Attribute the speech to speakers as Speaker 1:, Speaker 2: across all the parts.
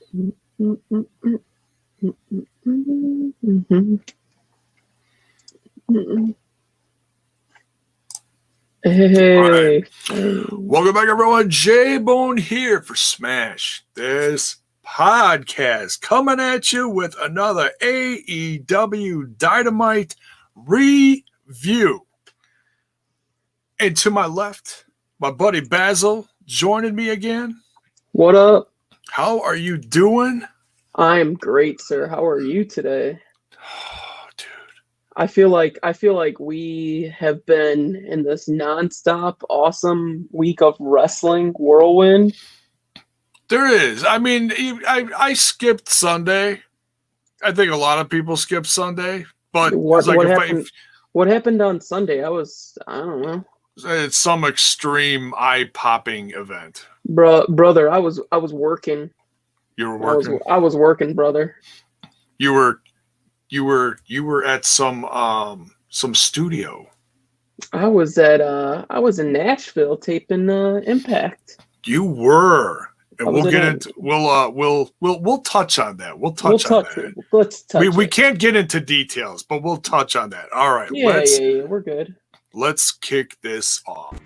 Speaker 1: Hey.
Speaker 2: Right. Welcome back, everyone. J-Bone here for Smash This Podcast, coming at you with another AEW Dynamite review. And to my left, my buddy Basil joining me again.
Speaker 1: What up?
Speaker 2: How are you doing?
Speaker 1: I'm great, sir. How are you today?
Speaker 2: Oh, dude.
Speaker 1: I feel like we have been in this nonstop awesome week of wrestling whirlwind.
Speaker 2: There is. I mean, I skipped Sunday. I think a lot of people skip Sunday, but
Speaker 1: what happened on Sunday? I don't know.
Speaker 2: It's some extreme eye-popping event.
Speaker 1: Brother, I was working.
Speaker 2: You were working.
Speaker 1: I was working, brother.
Speaker 2: You were at some studio.
Speaker 1: I was in Nashville taping Impact.
Speaker 2: You were. And we'll get into we'll touch on that. Let's touch. We can't get into details, but we'll touch on that. All right.
Speaker 1: Yeah, we're good.
Speaker 2: Let's kick this off.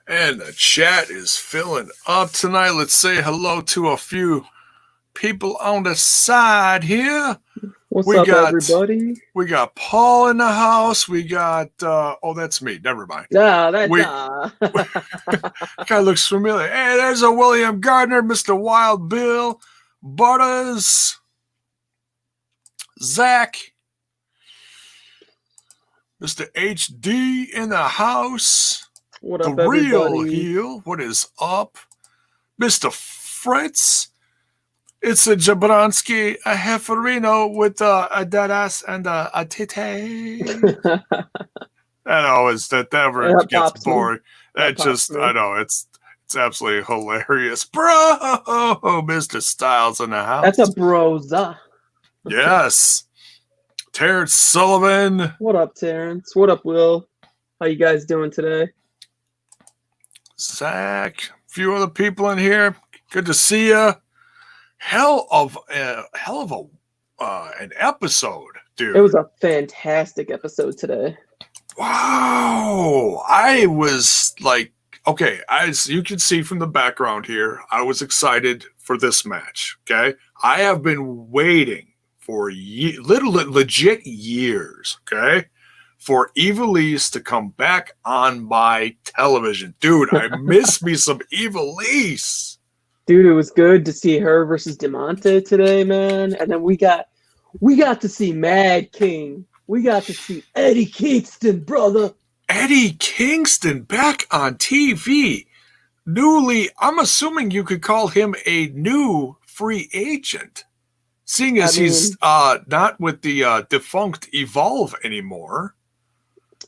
Speaker 2: And the chat is filling up tonight. Let's say hello to a few people on the side here.
Speaker 1: What's up, everybody?
Speaker 2: We got Paul in the house. We got that's me. Never mind. Guy looks familiar. Hey, there's a William Gardner, Mr. Wild Bill, Butters, Zach, Mr. HD in the house.
Speaker 1: What up,
Speaker 2: the
Speaker 1: everybody?
Speaker 2: Real heel. What is up? Mr. Fritz. It's a Jabronsky, a Hefferino with a dead ass and a titty. That never gets boring. I know, it's absolutely hilarious. Bro, Mr. Styles in the house.
Speaker 1: That's a broza.
Speaker 2: Yes. Terrence Sullivan.
Speaker 1: What up, Terrence? What up, Will? How you guys doing today?
Speaker 2: Zach, a few other people in here. Good to see you. Hell of an episode, dude.
Speaker 1: It was a fantastic episode today.
Speaker 2: Wow. I was like, okay, as you can see from the background here, I was excited for this match, okay? I have been waiting for legit years, okay? For Ivelisse to come back on my television. Dude, I miss me some Ivelisse.
Speaker 1: Dude, it was good to see her versus DeMonte today, man. And then we got to see Mad King. We got to see Eddie Kingston, brother.
Speaker 2: Eddie Kingston back on TV. I'm assuming you could call him a new free agent. Seeing as he's not with the defunct Evolve anymore.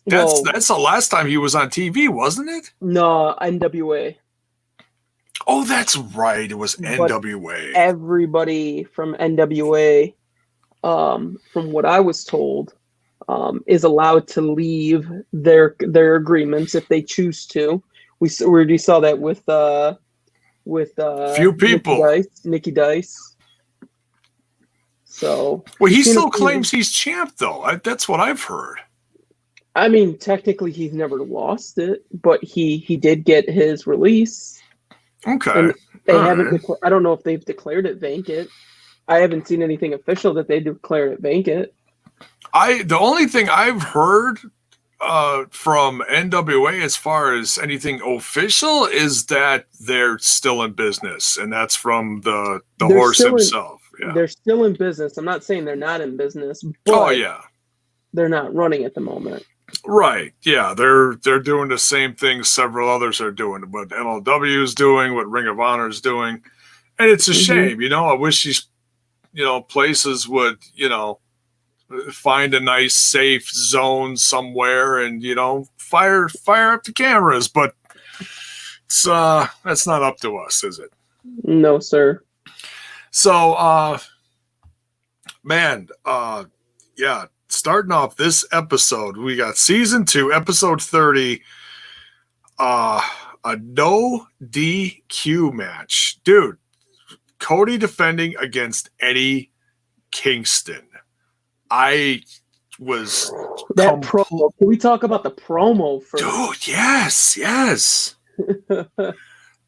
Speaker 2: That's the last time he was on TV, wasn't it?
Speaker 1: No, NWA.
Speaker 2: Oh, that's right. It was NWA.
Speaker 1: But everybody from NWA, from what I was told, is allowed to leave their agreements if they choose to. We already saw that with
Speaker 2: few people.
Speaker 1: Nikki Dice. So
Speaker 2: he still claims he's champ, though. That's what I've heard.
Speaker 1: I mean, technically, he's never lost it, but he did get his release.
Speaker 2: Okay.
Speaker 1: And they haven't. I don't know if they've declared it vacant. I haven't seen anything official that they declared it vacant.
Speaker 2: The only thing I've heard from NWA as far as anything official is that they're still in business, and that's from the horse himself. Yeah.
Speaker 1: They're still in business. I'm not saying they're not in business, but
Speaker 2: Oh yeah.
Speaker 1: they're not running at the moment.
Speaker 2: Right. Yeah. They're doing the same thing several others are doing. What MLW is doing, what Ring of Honor is doing. And it's a shame, I wish these, places would, find a nice safe zone somewhere and, fire up the cameras, but it's that's not up to us, is it?
Speaker 1: No, sir.
Speaker 2: So man, yeah, starting off this episode, we got season 2, episode 30, a no DQ match. Dude, Cody defending against Eddie Kingston. I was
Speaker 1: that promo. Can we talk about the promo first?
Speaker 2: Dude, yes.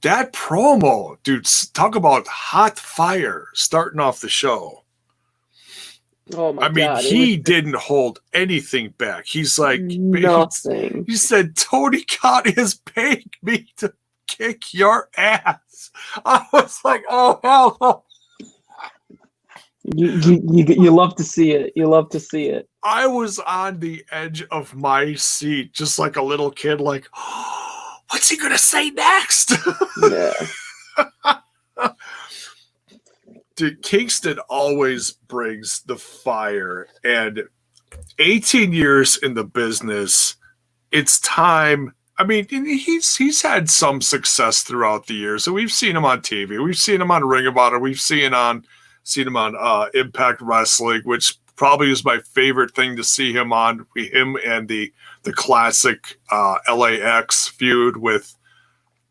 Speaker 2: That promo, dude, talk about hot fire starting off the show.
Speaker 1: Oh my God.
Speaker 2: I mean, he didn't hold anything back. He's like,
Speaker 1: nothing.
Speaker 2: He said, Tony Khan has paid me to kick your ass. I was like, oh, hell.
Speaker 1: You love to see it. You love to see it.
Speaker 2: I was on the edge of my seat, just like a little kid, like, oh, what's he going to say next?
Speaker 1: Yeah.
Speaker 2: Dude, Kingston always brings the fire, and 18 years in the business, it's time. I mean, he's had some success throughout the years, so we've seen him on TV, we've seen him on Ring of Honor, we've seen him on Impact Wrestling, which probably is my favorite thing to see him on. Him and the classic LAX feud with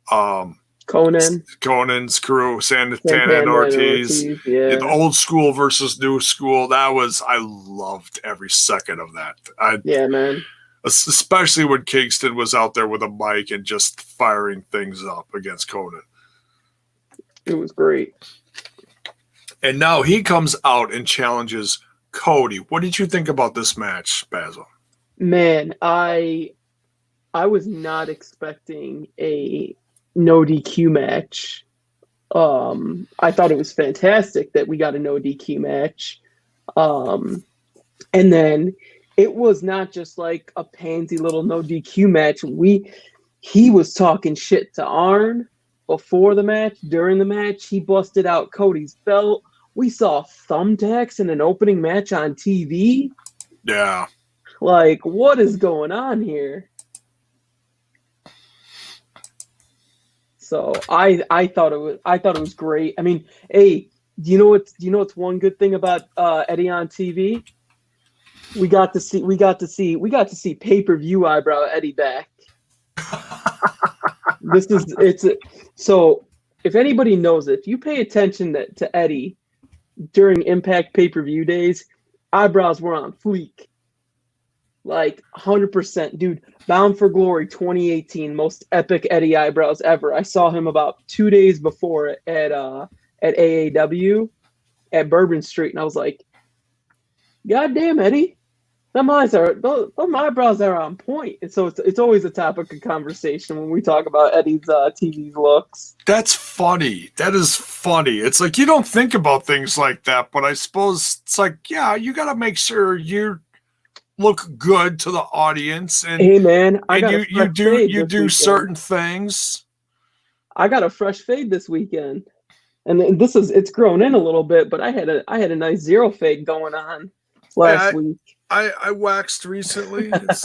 Speaker 2: Conan's crew, Santana and Ortiz.
Speaker 1: Yeah.
Speaker 2: The old school versus new school. I loved every second of that.
Speaker 1: Yeah, man.
Speaker 2: Especially when Kingston was out there with a mic and just firing things up against Conan.
Speaker 1: It was great.
Speaker 2: And now he comes out and challenges Cody. What did you think about this match, Basil?
Speaker 1: Man, I was not expecting a no DQ match. I thought it was fantastic that we got a no DQ match. And then it was not just like a pansy little no DQ match. He was talking shit to Arn before the match. During the match, he busted out Cody's belt. We saw thumbtacks in an opening match on TV.
Speaker 2: Yeah.
Speaker 1: Like, what is going on here? So I thought it was great. I mean, hey, do you know what's one good thing about Eddie on TV? We got to see pay-per-view eyebrow Eddie back. So if anybody knows it, if you pay attention to Eddie during Impact pay-per-view days, eyebrows were on fleek. Like 100%, dude. Bound for Glory 2018, most epic Eddie eyebrows ever. I saw him about 2 days before at AEW at Bourbon Street, and I was like, "God damn, Eddie, them eyebrows are on point." And so it's always a topic of conversation when we talk about Eddie's TV looks.
Speaker 2: That's funny. That is funny. It's like you don't think about things like that, but I suppose it's like, yeah, you got to make sure you look good to the audience, and
Speaker 1: hey man,
Speaker 2: you do certain things.
Speaker 1: I got a fresh fade this weekend, and it's grown in a little bit, but I had a nice zero fade going on last week.
Speaker 2: I waxed recently.
Speaker 1: But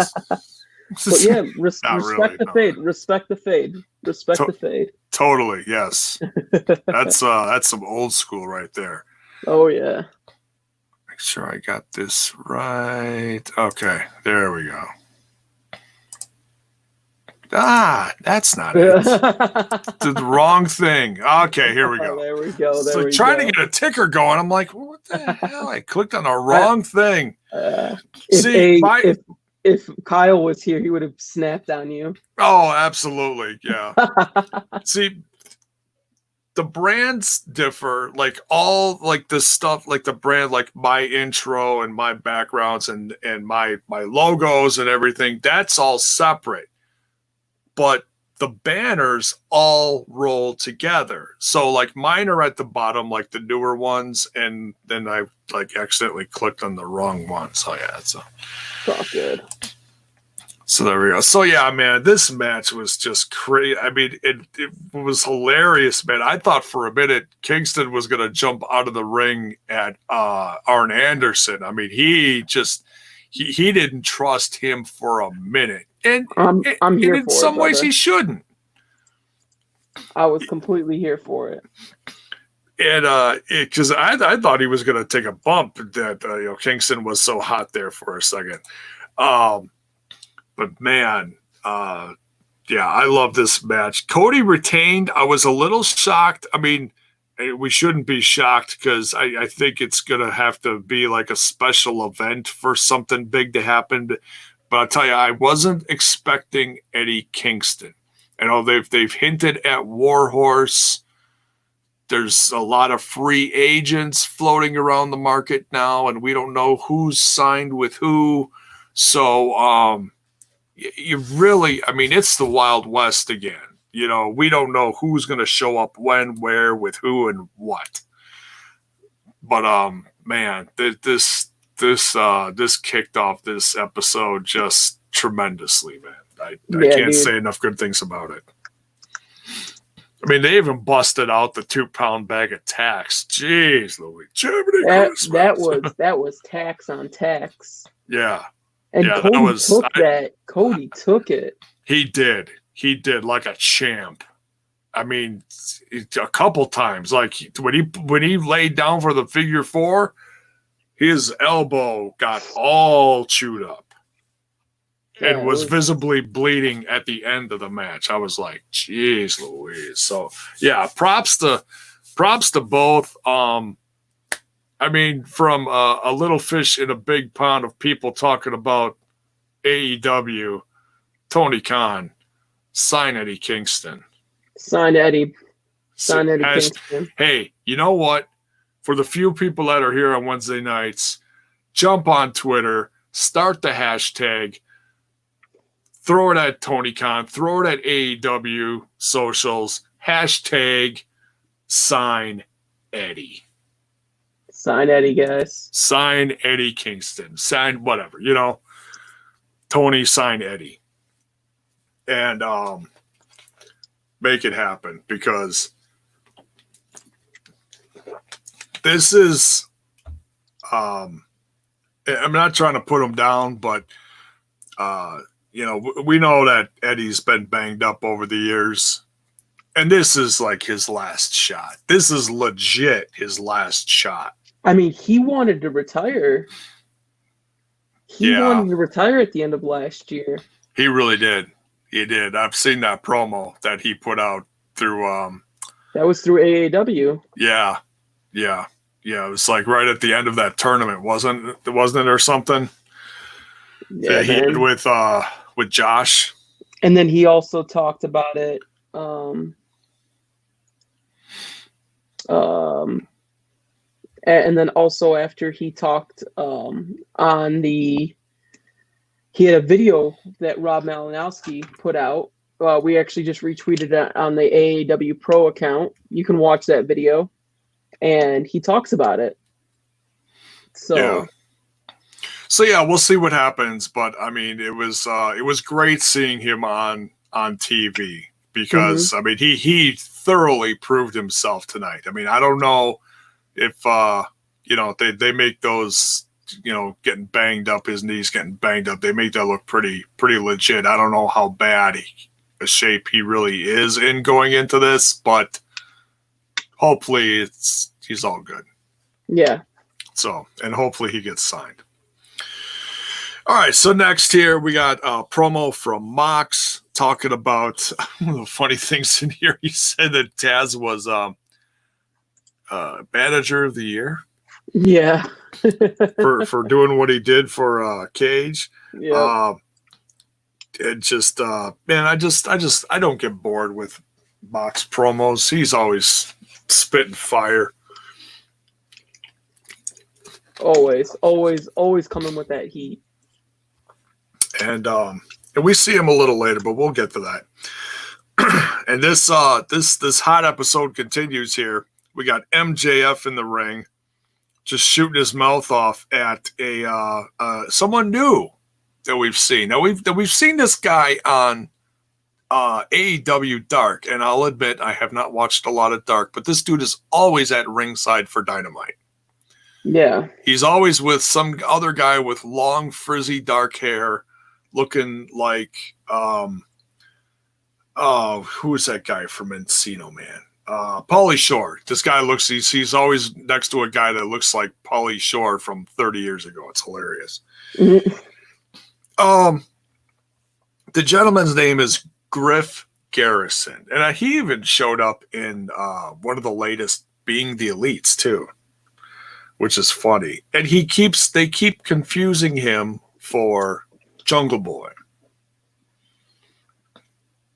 Speaker 1: yeah, respect the fade. Respect the fade. Respect the fade.
Speaker 2: Totally, yes. That's some old school right there.
Speaker 1: Oh yeah.
Speaker 2: Make sure I got this right. Okay, there we go. That's not it. The wrong thing. Okay, here we go.
Speaker 1: There we go.
Speaker 2: So trying to get a ticker going. I'm like, what the hell? I clicked on the wrong thing.
Speaker 1: If Kyle was here, he would have snapped on you.
Speaker 2: Oh, absolutely. Yeah. See, the brands differ, like all like the stuff, like the brand, like my intro and my backgrounds and my logos and everything, that's all separate. But the banners all roll together. So like mine are at the bottom, like the newer ones, and then I like accidentally clicked on the wrong one. So yeah, it's
Speaker 1: all good.
Speaker 2: So there we go. So yeah, man, this match was just crazy. I mean, it was hilarious, man. I thought for a minute Kingston was gonna jump out of the ring at Arn Anderson. I mean, he didn't trust him for a minute. And
Speaker 1: I'm here
Speaker 2: in
Speaker 1: for
Speaker 2: some
Speaker 1: it,
Speaker 2: ways
Speaker 1: brother.
Speaker 2: he shouldn't.
Speaker 1: I was completely here for it.
Speaker 2: And because I thought he was going to take a bump, that Kingston was so hot there for a second. But man, yeah, I love this match. Cody retained. I was a little shocked. I mean, we shouldn't be shocked because I think it's going to have to be like a special event for something big to happen. But I'll tell you, I wasn't expecting Eddie Kingston. I know they've hinted at Warhorse. There's a lot of free agents floating around the market now, and we don't know who's signed with who. So you really, I mean, it's the Wild West again. You know, we don't know who's going to show up when, where, with who, and what. But man, this kicked off this episode just tremendously, man. I can't say enough good things about it. I mean, they even busted out the 2-pound bag of tax. Jeez, Louis, Germany Christmas.
Speaker 1: That was tax on tax.
Speaker 2: Yeah,
Speaker 1: and yeah, Cody took it.
Speaker 2: He did like a champ. I mean, a couple times, like when he laid down for the figure 4, his elbow got all chewed up. And was visibly bleeding at the end of the match. I was like, "Geez, Louise!" So yeah, props to both. I mean, from a little fish in a big pond of people talking about AEW, Tony Khan, sign Eddie Kingston.
Speaker 1: Sign Eddie Kingston.
Speaker 2: Hey, you know what? For the few people that are here on Wednesday nights, jump on Twitter, start the hashtag. Throw it at Tony Khan. Throw it at AEW socials. Hashtag sign Eddie.
Speaker 1: Sign Eddie, guys.
Speaker 2: Sign Eddie Kingston. Sign whatever, you know. Tony, sign Eddie. And make it happen because this is I'm not trying to put him down, but you know, we know that Eddie's been banged up over the years, and this is like his last shot. This is legit his last shot.
Speaker 1: I mean, he wanted to retire. He wanted to retire at the end of last year.
Speaker 2: He really did. He did. I've seen that promo that he put out through.
Speaker 1: That was through AEW.
Speaker 2: Yeah. It was like right at the end of that tournament, wasn't it, or something?
Speaker 1: Yeah,
Speaker 2: he did with Josh.
Speaker 1: And then he also talked about it and then also after he talked he had a video that Rob Malinowski put out. We actually just retweeted it on the AEW Pro account. You can watch that video and he talks about it.
Speaker 2: So yeah, we'll see what happens. But I mean, it was great seeing him on TV because I mean he thoroughly proved himself tonight. I mean, I don't know if you know they make those, you know, getting banged up, his knees getting banged up. They make that look pretty legit. I don't know how bad a shape he really is in going into this, but hopefully he's all good.
Speaker 1: Yeah.
Speaker 2: So, and hopefully he gets signed. All right, so next here we got a promo from Mox talking about one of the funny things in here. He said that Taz was manager of the year.
Speaker 1: Yeah.
Speaker 2: for doing what he did for Cage.
Speaker 1: Yeah.
Speaker 2: It just man, I don't get bored with Mox promos. He's always spitting fire.
Speaker 1: Always coming with that heat.
Speaker 2: And we see him a little later, but we'll get to that. And this hot episode continues here. We got MJF in the ring, just shooting his mouth off at someone new that we've seen. Now we've seen this guy on AEW Dark, and I'll admit I have not watched a lot of Dark, but this dude is always at ringside for Dynamite.
Speaker 1: Yeah,
Speaker 2: he's always with some other guy with long, frizzy, dark hair, looking like who is that guy from Encino Man? Pauly Shore. This guy he's always next to a guy that looks like Pauly Shore from 30 years ago. It's hilarious.
Speaker 1: mm-hmm.
Speaker 2: The gentleman's name is Griff Garrison, and he even showed up in one of the latest Being the Elites too, which is funny. And they keep confusing him for Jungle Boy.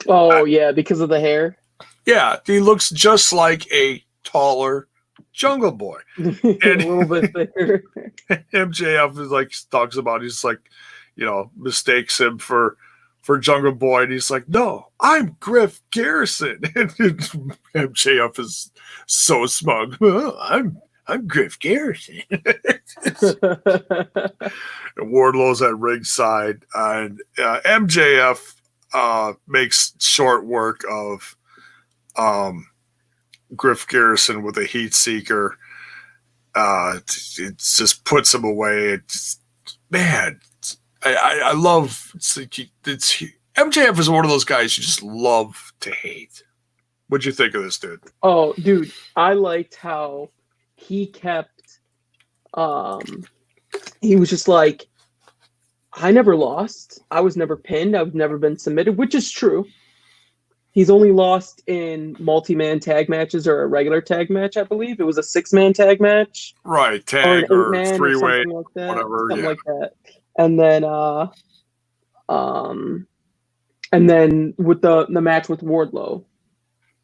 Speaker 1: Oh, yeah, because of the hair.
Speaker 2: Yeah, he looks just like a taller Jungle Boy.
Speaker 1: And a little bit thicker.
Speaker 2: MJF is like talks about he's like, mistakes him for Jungle Boy, and he's like, "No, I'm Griff Garrison." And MJF is so smug. I'm Griff Garrison. And Wardlow's at ringside, and MJF makes short work of Griff Garrison with a heat seeker. It just puts him away. I love MJF is one of those guys you just love to hate. What'd you think of this dude?
Speaker 1: Oh, dude, I liked how he kept. He was just like, I never lost. I was never pinned. I've never been submitted, which is true. He's only lost in multi-man tag matches or a regular tag match, I believe. It was a 6-man tag match.
Speaker 2: Right, tag or 3-way,
Speaker 1: like that,
Speaker 2: whatever.
Speaker 1: Something like that. And then with the match with Wardlow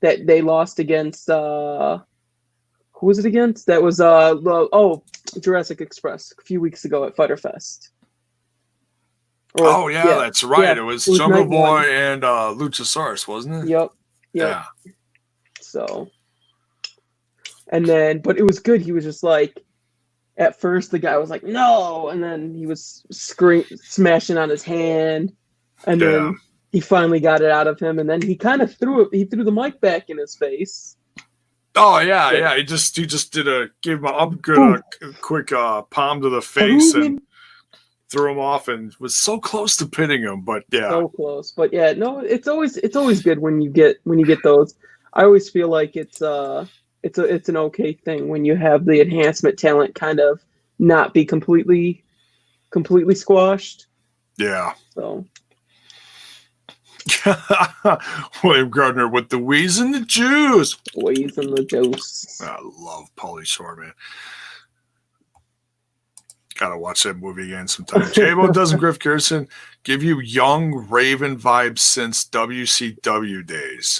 Speaker 1: that they lost against who was it against? That was Jurassic Express a few weeks ago at Fyter Fest.
Speaker 2: That's right.
Speaker 1: Yeah,
Speaker 2: it was Jungle Boy and Luchasaurus, wasn't it?
Speaker 1: Yep.
Speaker 2: Yeah.
Speaker 1: So, and then, but it was good. He was just like, at first the guy was like, no, and then he was smashing on his hand, and then he finally got it out of him, and then he kind of threw the mic back in his face.
Speaker 2: Oh yeah. He just gave him a quick palm to the face and threw him off, and was so close to pinning him, but yeah,
Speaker 1: so close. But yeah, no, it's always good when you get those. I always feel like it's an okay thing when you have the enhancement talent kind of not be completely squashed.
Speaker 2: Yeah.
Speaker 1: So
Speaker 2: William Gardner with the wheeze and the juice.
Speaker 1: Wheeze and the juice.
Speaker 2: I love Pauly Shore, man. Gotta watch that movie again sometime. J-Bo, doesn't Griff Garrison give you young Raven vibes since WCW days?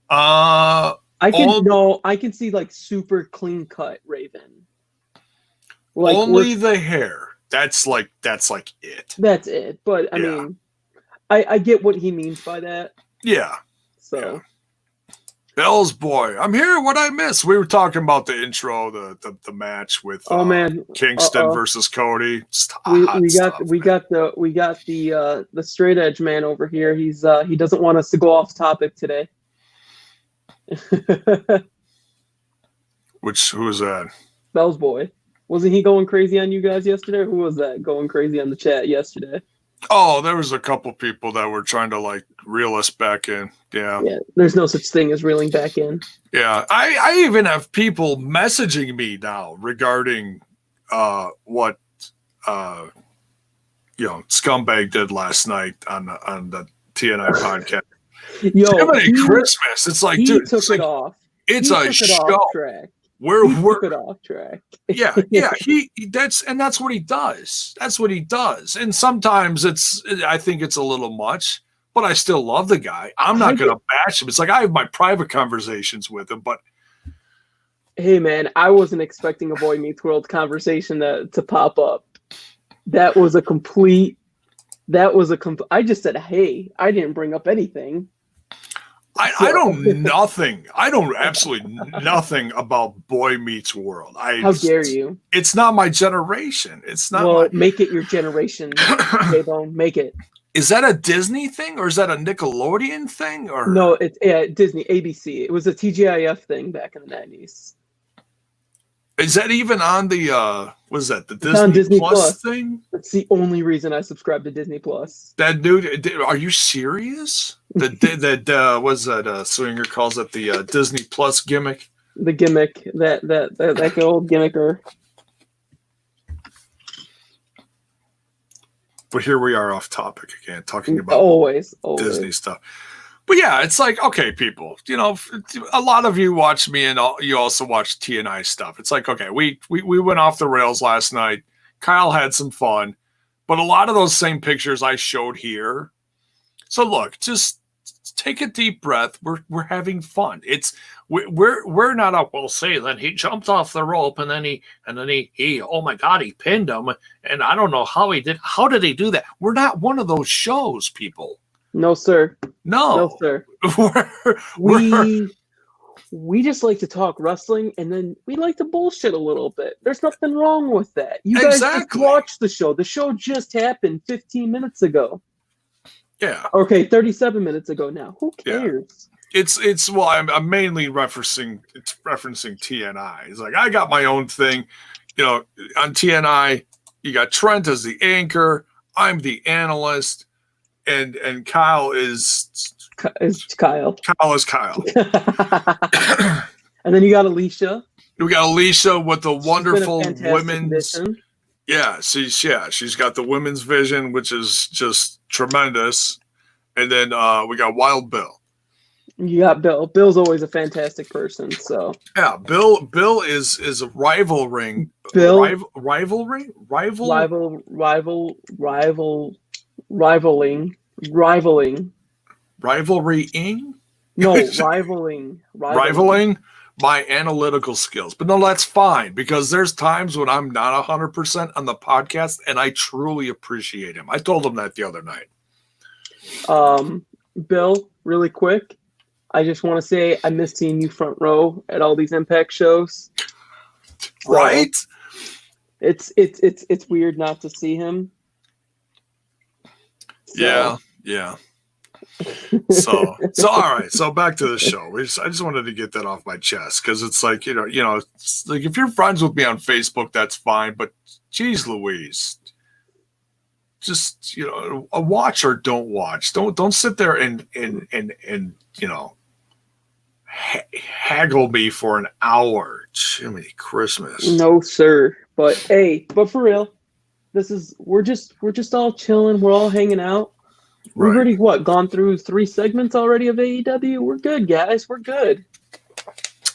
Speaker 1: I can see like super clean cut Raven. Like
Speaker 2: only the hair. That's like it.
Speaker 1: That's it. But I mean, I get what he means by that.
Speaker 2: Yeah.
Speaker 1: So.
Speaker 2: Yeah. Bell's boy, I'm here. What I miss? We were talking about the intro, the match with Kingston versus Cody. We got the straight edge man over here. He doesn't want us to go off topic today. Who was that?
Speaker 1: Bell's boy. Wasn't he going crazy on you guys yesterday? Who was that going crazy on the chat yesterday?
Speaker 2: Oh, there was a couple people that were trying to like reel us back in. Yeah.
Speaker 1: Yeah. There's no such thing as reeling back in.
Speaker 2: Yeah. I even have people messaging me now regarding what Scumbag did last night on the TNI podcast.
Speaker 1: Yo,
Speaker 2: Christmas. It's like,
Speaker 1: he
Speaker 2: dude,
Speaker 1: took it off.
Speaker 2: It's a show.
Speaker 1: Off track.
Speaker 2: We're
Speaker 1: took it off track.
Speaker 2: yeah. That's what he does. That's what he does. And sometimes I think it's a little much, but I still love the guy. I'm not going to bash him. It's like I have my private conversations with him, but
Speaker 1: hey man, I wasn't expecting a Boy Meets World conversation to pop up. That was a complete That was I just said, hey, I didn't bring up anything.
Speaker 2: I don't absolutely nothing about Boy Meets World.
Speaker 1: How dare you?
Speaker 2: It's not my generation. It's not.
Speaker 1: Well, make it your generation, J-Bone. Make it.
Speaker 2: Is that a Disney thing or is that a Nickelodeon thing? Or
Speaker 1: no, it's Disney, ABC. It was a TGIF thing back in the 90s.
Speaker 2: Is that even on the what is that, the
Speaker 1: Disney
Speaker 2: Plus thing?
Speaker 1: That's the only reason I subscribe to Disney Plus.
Speaker 2: That dude, are you serious? That was that Swinger calls it the Disney Plus gimmick.
Speaker 1: The gimmick, that old gimmicker.
Speaker 2: But here we are off topic again, talking about
Speaker 1: always
Speaker 2: Disney stuff. But yeah, it's like, okay, people, you know, a lot of you watch me and you also watch TNI stuff. It's like, okay, we went off the rails last night. Kyle had some fun, but a lot of those same pictures I showed here. So look, just take a deep breath. We're having fun. We're not up. Well, say then he jumped off the rope and then he oh my God, he pinned him, and I don't know how he did. How did he do that? We're not one of those shows, people.
Speaker 1: No, sir.
Speaker 2: No,
Speaker 1: sir. We just like to talk wrestling, and then we like to bullshit a little bit. There's nothing wrong with that. You guys just watch the show. The show just happened 15 minutes ago.
Speaker 2: Yeah.
Speaker 1: Okay, 37 minutes ago now. Who cares?
Speaker 2: Yeah. It's well, I'm mainly referencing TNI. It's like I got my own thing. You know, on TNI, you got Trent as the anchor. I'm the analyst. And Kyle is
Speaker 1: Kyle.
Speaker 2: Kyle is Kyle.
Speaker 1: And then you got Alicia.
Speaker 2: We got Alicia with the wonderful women's.
Speaker 1: Vision.
Speaker 2: Yeah, she's got the women's vision, which is just tremendous. And then we got Wild Bill.
Speaker 1: You got Bill. Bill's always a fantastic person. So
Speaker 2: yeah, Bill is a rivaling. Rivaling. Rivaling my analytical skills. But no, that's fine, because there's times when I'm not 100% on the podcast, and I truly appreciate him. I told him that the other night.
Speaker 1: Bill, really quick, I just want to say I miss seeing you front row at all these Impact shows. So
Speaker 2: right?
Speaker 1: It's weird not to see him. So.
Speaker 2: Yeah. So all right. So back to the show. I just wanted to get that off my chest, because it's like, you know, it's like if you're friends with me on Facebook, that's fine. But geez, Louise, just, you know, a watch or don't watch. Don't sit there and you know, haggle me for an hour. Jiminy Christmas.
Speaker 1: No, sir. But hey, but for real, we're just all chilling. We're all hanging out. We've already gone through 3 segments already of AEW. We're good, guys. We're good.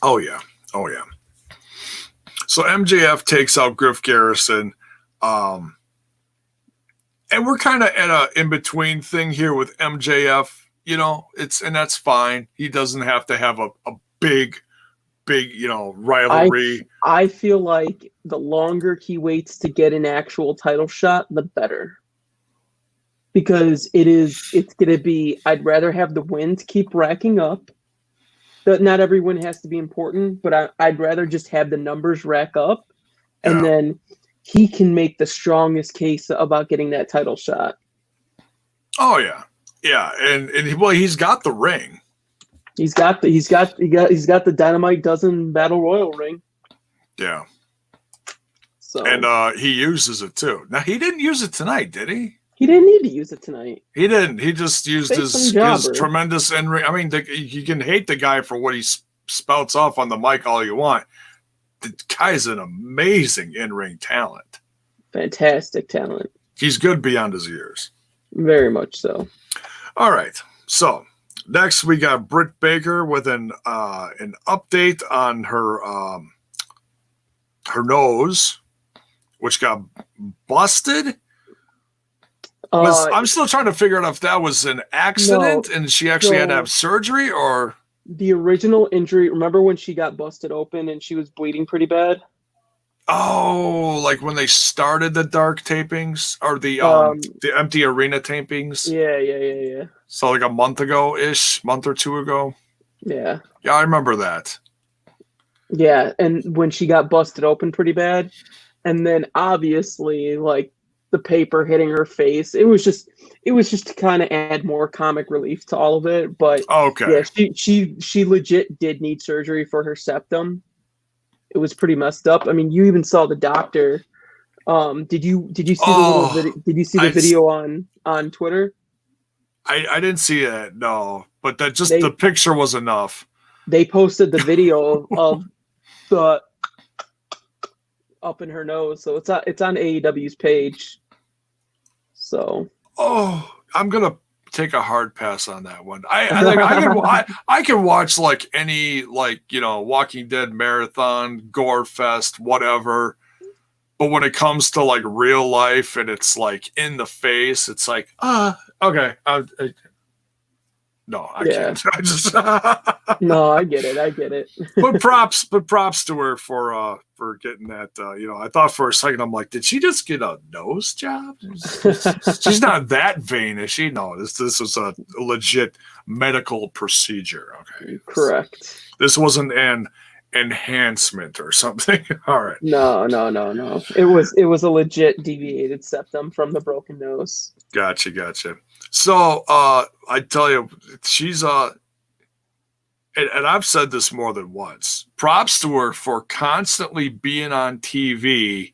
Speaker 2: Oh yeah. So MJF takes out Griff Garrison, and we're kind of at a in between thing here with MJF. You know, and that's fine. He doesn't have to have a big, you know, rivalry.
Speaker 1: I feel like the longer he waits to get an actual title shot, the better. Because it's going to be, I'd rather have the wins keep racking up. But not every win has to be important, but I'd rather just have the numbers rack up, and then he can make the strongest case about getting that title shot.
Speaker 2: Oh yeah. And well, he's got the ring.
Speaker 1: He's got the Dynamite Dozen Battle Royal ring.
Speaker 2: Yeah.
Speaker 1: So
Speaker 2: and he uses it too. Now he didn't use it tonight, did he?
Speaker 1: He didn't need to use it tonight.
Speaker 2: He didn't. He just used his tremendous in-ring. I mean, you can hate the guy for what he spouts off on the mic all you want. The guy's an amazing in-ring talent.
Speaker 1: Fantastic talent.
Speaker 2: He's good beyond his years.
Speaker 1: Very much so.
Speaker 2: All right. So next we got Britt Baker with an update on her nose, which got busted. I'm still trying to figure out if that was an accident and she actually had to have surgery, or
Speaker 1: the original injury. Remember when she got busted open and she was bleeding pretty bad?
Speaker 2: Oh, like when they started the dark tapings or the empty arena tapings.
Speaker 1: Yeah.
Speaker 2: So like a month or two ago.
Speaker 1: Yeah.
Speaker 2: Yeah, I remember that.
Speaker 1: Yeah, and when she got busted open pretty bad, and then obviously like the paper hitting her face, it was just to kind of add more comic relief to all of it. But
Speaker 2: Okay.
Speaker 1: yeah, she legit did need surgery for her septum. It was pretty messed up. I mean, you even saw the doctor. Did you see the little video? Did you see the video on Twitter?
Speaker 2: I didn't see it, no, but that just the picture was enough.
Speaker 1: They posted the video of the up in her nose, so it's on AEW's page. So
Speaker 2: I'm gonna take a hard pass on that one. I can watch like any Walking Dead marathon, gore fest, whatever. But when it comes to like real life and it's like in the face, it's like okay. No, I can't. I just
Speaker 1: no, I get it.
Speaker 2: but props to her for getting that. I thought for a second, I'm like, did she just get a nose job? She's not that vain, is she? No, this was a legit medical procedure. Okay,
Speaker 1: correct.
Speaker 2: This wasn't an enhancement or something. All right.
Speaker 1: No. It was a legit deviated septum from the broken nose.
Speaker 2: Gotcha. So I tell you, she's and I've said this more than once. Props to her for constantly being on TV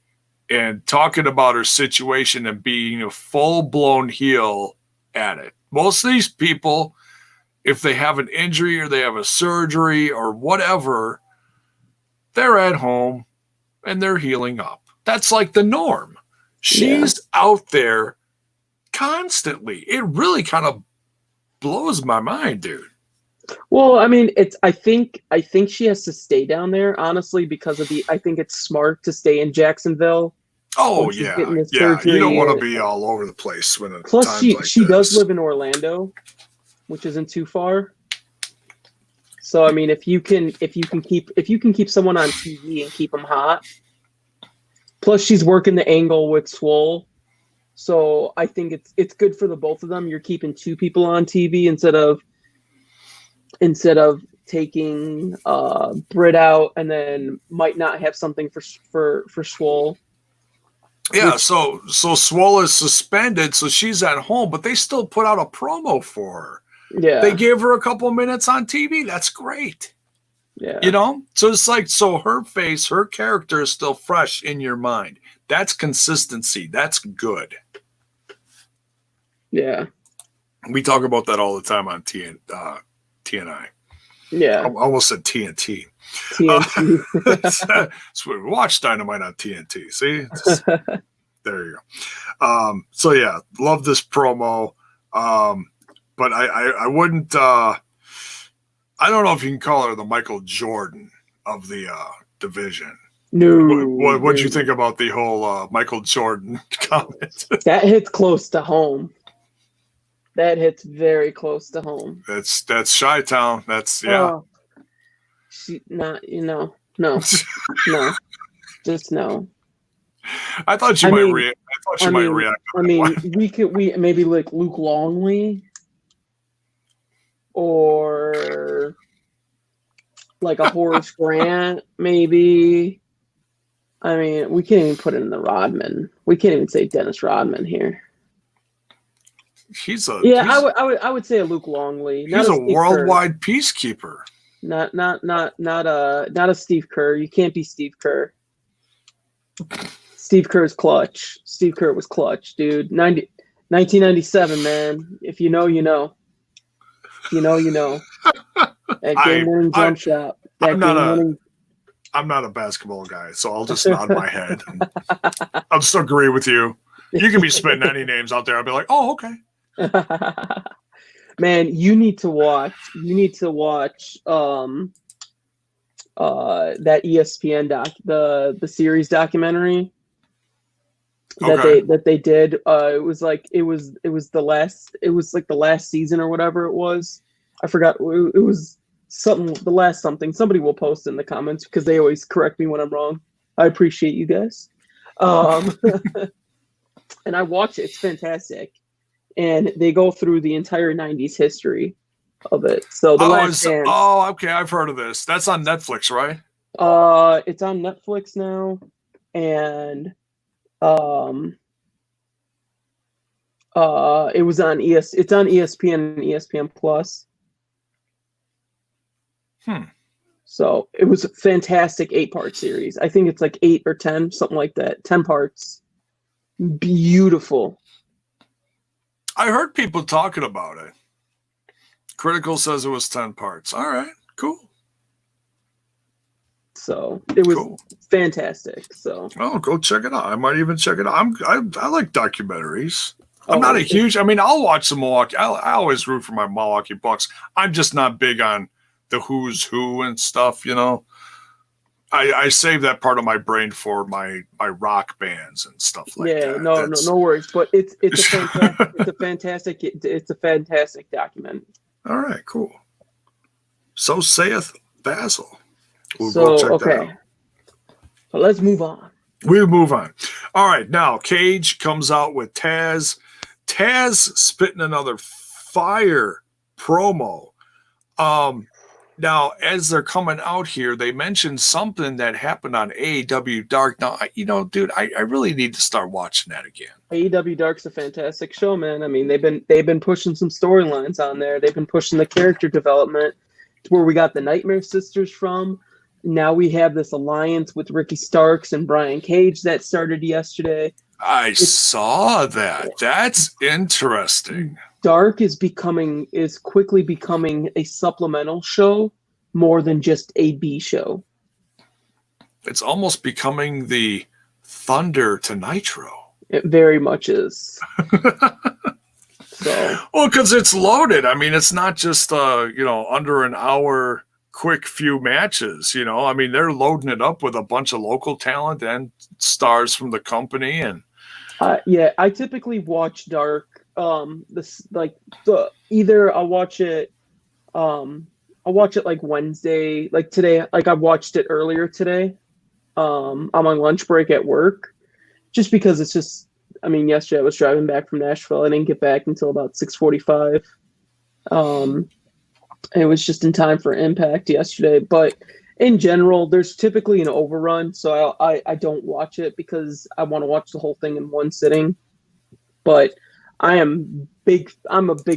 Speaker 2: and talking about her situation and being a full-blown heel at it. Most of these people, if they have an injury or they have a surgery or whatever, they're at home and they're healing up. That's like the norm. She's out there constantly. It really kind of blows my mind, dude.
Speaker 1: Well, I mean, I think she has to stay down there, honestly, because of I think it's smart to stay in Jacksonville.
Speaker 2: Oh yeah. You don't want to be all over the place when
Speaker 1: plus she does live in Orlando, which isn't too far. So I mean, if you can keep someone on TV and keep them hot. Plus, she's working the angle with Swole, so I think it's good for the both of them. You're keeping two people on TV instead of taking Britt out and then might not have something for Swole.
Speaker 2: Yeah, so Swole is suspended, so she's at home, but they still put out a promo for her.
Speaker 1: Yeah.
Speaker 2: They gave her a couple minutes on TV. That's great.
Speaker 1: Yeah.
Speaker 2: So it's like, so her face, her character is still fresh in your mind. That's consistency. That's good.
Speaker 1: Yeah.
Speaker 2: We talk about that all the time on TNI.
Speaker 1: Yeah.
Speaker 2: I almost said TNT. So we watch Dynamite on TNT. See? There you go. So yeah, love this promo. But I wouldn't I don't know if you can call her the Michael Jordan of the division.
Speaker 1: No.
Speaker 2: What'd you think about the whole Michael Jordan comment?
Speaker 1: That hits close to home. That hits very close to home.
Speaker 2: That's Chi-Town. That's
Speaker 1: She not no. Just no.
Speaker 2: I thought she might react.
Speaker 1: I mean, we maybe like Luke Longley or like a Horace Grant, maybe. I mean, we can't even put it in the Rodman. We can't even say Dennis Rodman here. I would say a Luke Longley.
Speaker 2: He's a worldwide peacekeeper.
Speaker 1: Not a Steve Kerr. You can't be Steve Kerr. Steve Kerr's clutch. Steve Kerr was clutch, dude. 1997, man. If you know, you know. You know. That game-winning jump shot.
Speaker 2: I'm not a basketball guy, so I'll just nod my head. I'll just agree with you. You can be spitting any names out there. I'll be like, oh, okay.
Speaker 1: Man, you need to watch that ESPN the series documentary that they did. It was like the last season or whatever it was. I forgot. It was something, the last something. Somebody will post in the comments because they always correct me when I'm wrong. I appreciate you guys. And I watch it. It's fantastic. And they go through the entire 90s history of it. So The Last Dance.
Speaker 2: Oh, okay. I've heard of this. That's on Netflix, right?
Speaker 1: It's on Netflix now. And it was on it's on ESPN and ESPN Plus. So it was a fantastic 8-part series. I think it's like 8 or 10, something like that. 10 parts. Beautiful.
Speaker 2: I heard people talking about it. Critical says it was 10 parts. All right, cool.
Speaker 1: So it was fantastic. So
Speaker 2: go check it out. I might even check it out. I like documentaries. I'm not a huge. I mean, I'll watch the Milwaukee. I always root for my Milwaukee Bucks. I'm just not big on the who's who and stuff. You know, I save that part of my brain for my rock bands and stuff like that.
Speaker 1: Yeah, no worries. But it's a fantastic document.
Speaker 2: All right, cool. So saith Basil. We'll go check that out.
Speaker 1: So let's move on.
Speaker 2: We'll move on. All right, now Cage comes out with Taz. Taz spitting another fire promo. Now, as they're coming out here, they mentioned something that happened on AEW Dark. Now, dude, I really need to start watching that again.
Speaker 1: AEW Dark's a fantastic show, man. I mean, they've been pushing some storylines on there. They've been pushing the character development to where we got the Nightmare Sisters from. Now we have this alliance with Ricky Starks and Brian Cage that started yesterday.
Speaker 2: I saw that. That's interesting.
Speaker 1: Dark is quickly becoming a supplemental show more than just a B show.
Speaker 2: It's almost becoming the Thunder to Nitro.
Speaker 1: It very much is.
Speaker 2: Well, because it's loaded. I mean, it's not just under an hour quick few matches. I mean, they're loading it up with a bunch of local talent and stars from the company. And
Speaker 1: I typically watch Dark. Either I'll watch it like Wednesday, like today, like I watched it earlier today. I'm on lunch break at work, just because it's just, I mean, yesterday I was driving back from Nashville. I didn't get back until about 6:45. It was just in time for Impact yesterday, but in general, there's typically an overrun, so I don't watch it because I want to watch the whole thing in one sitting. But I'm a big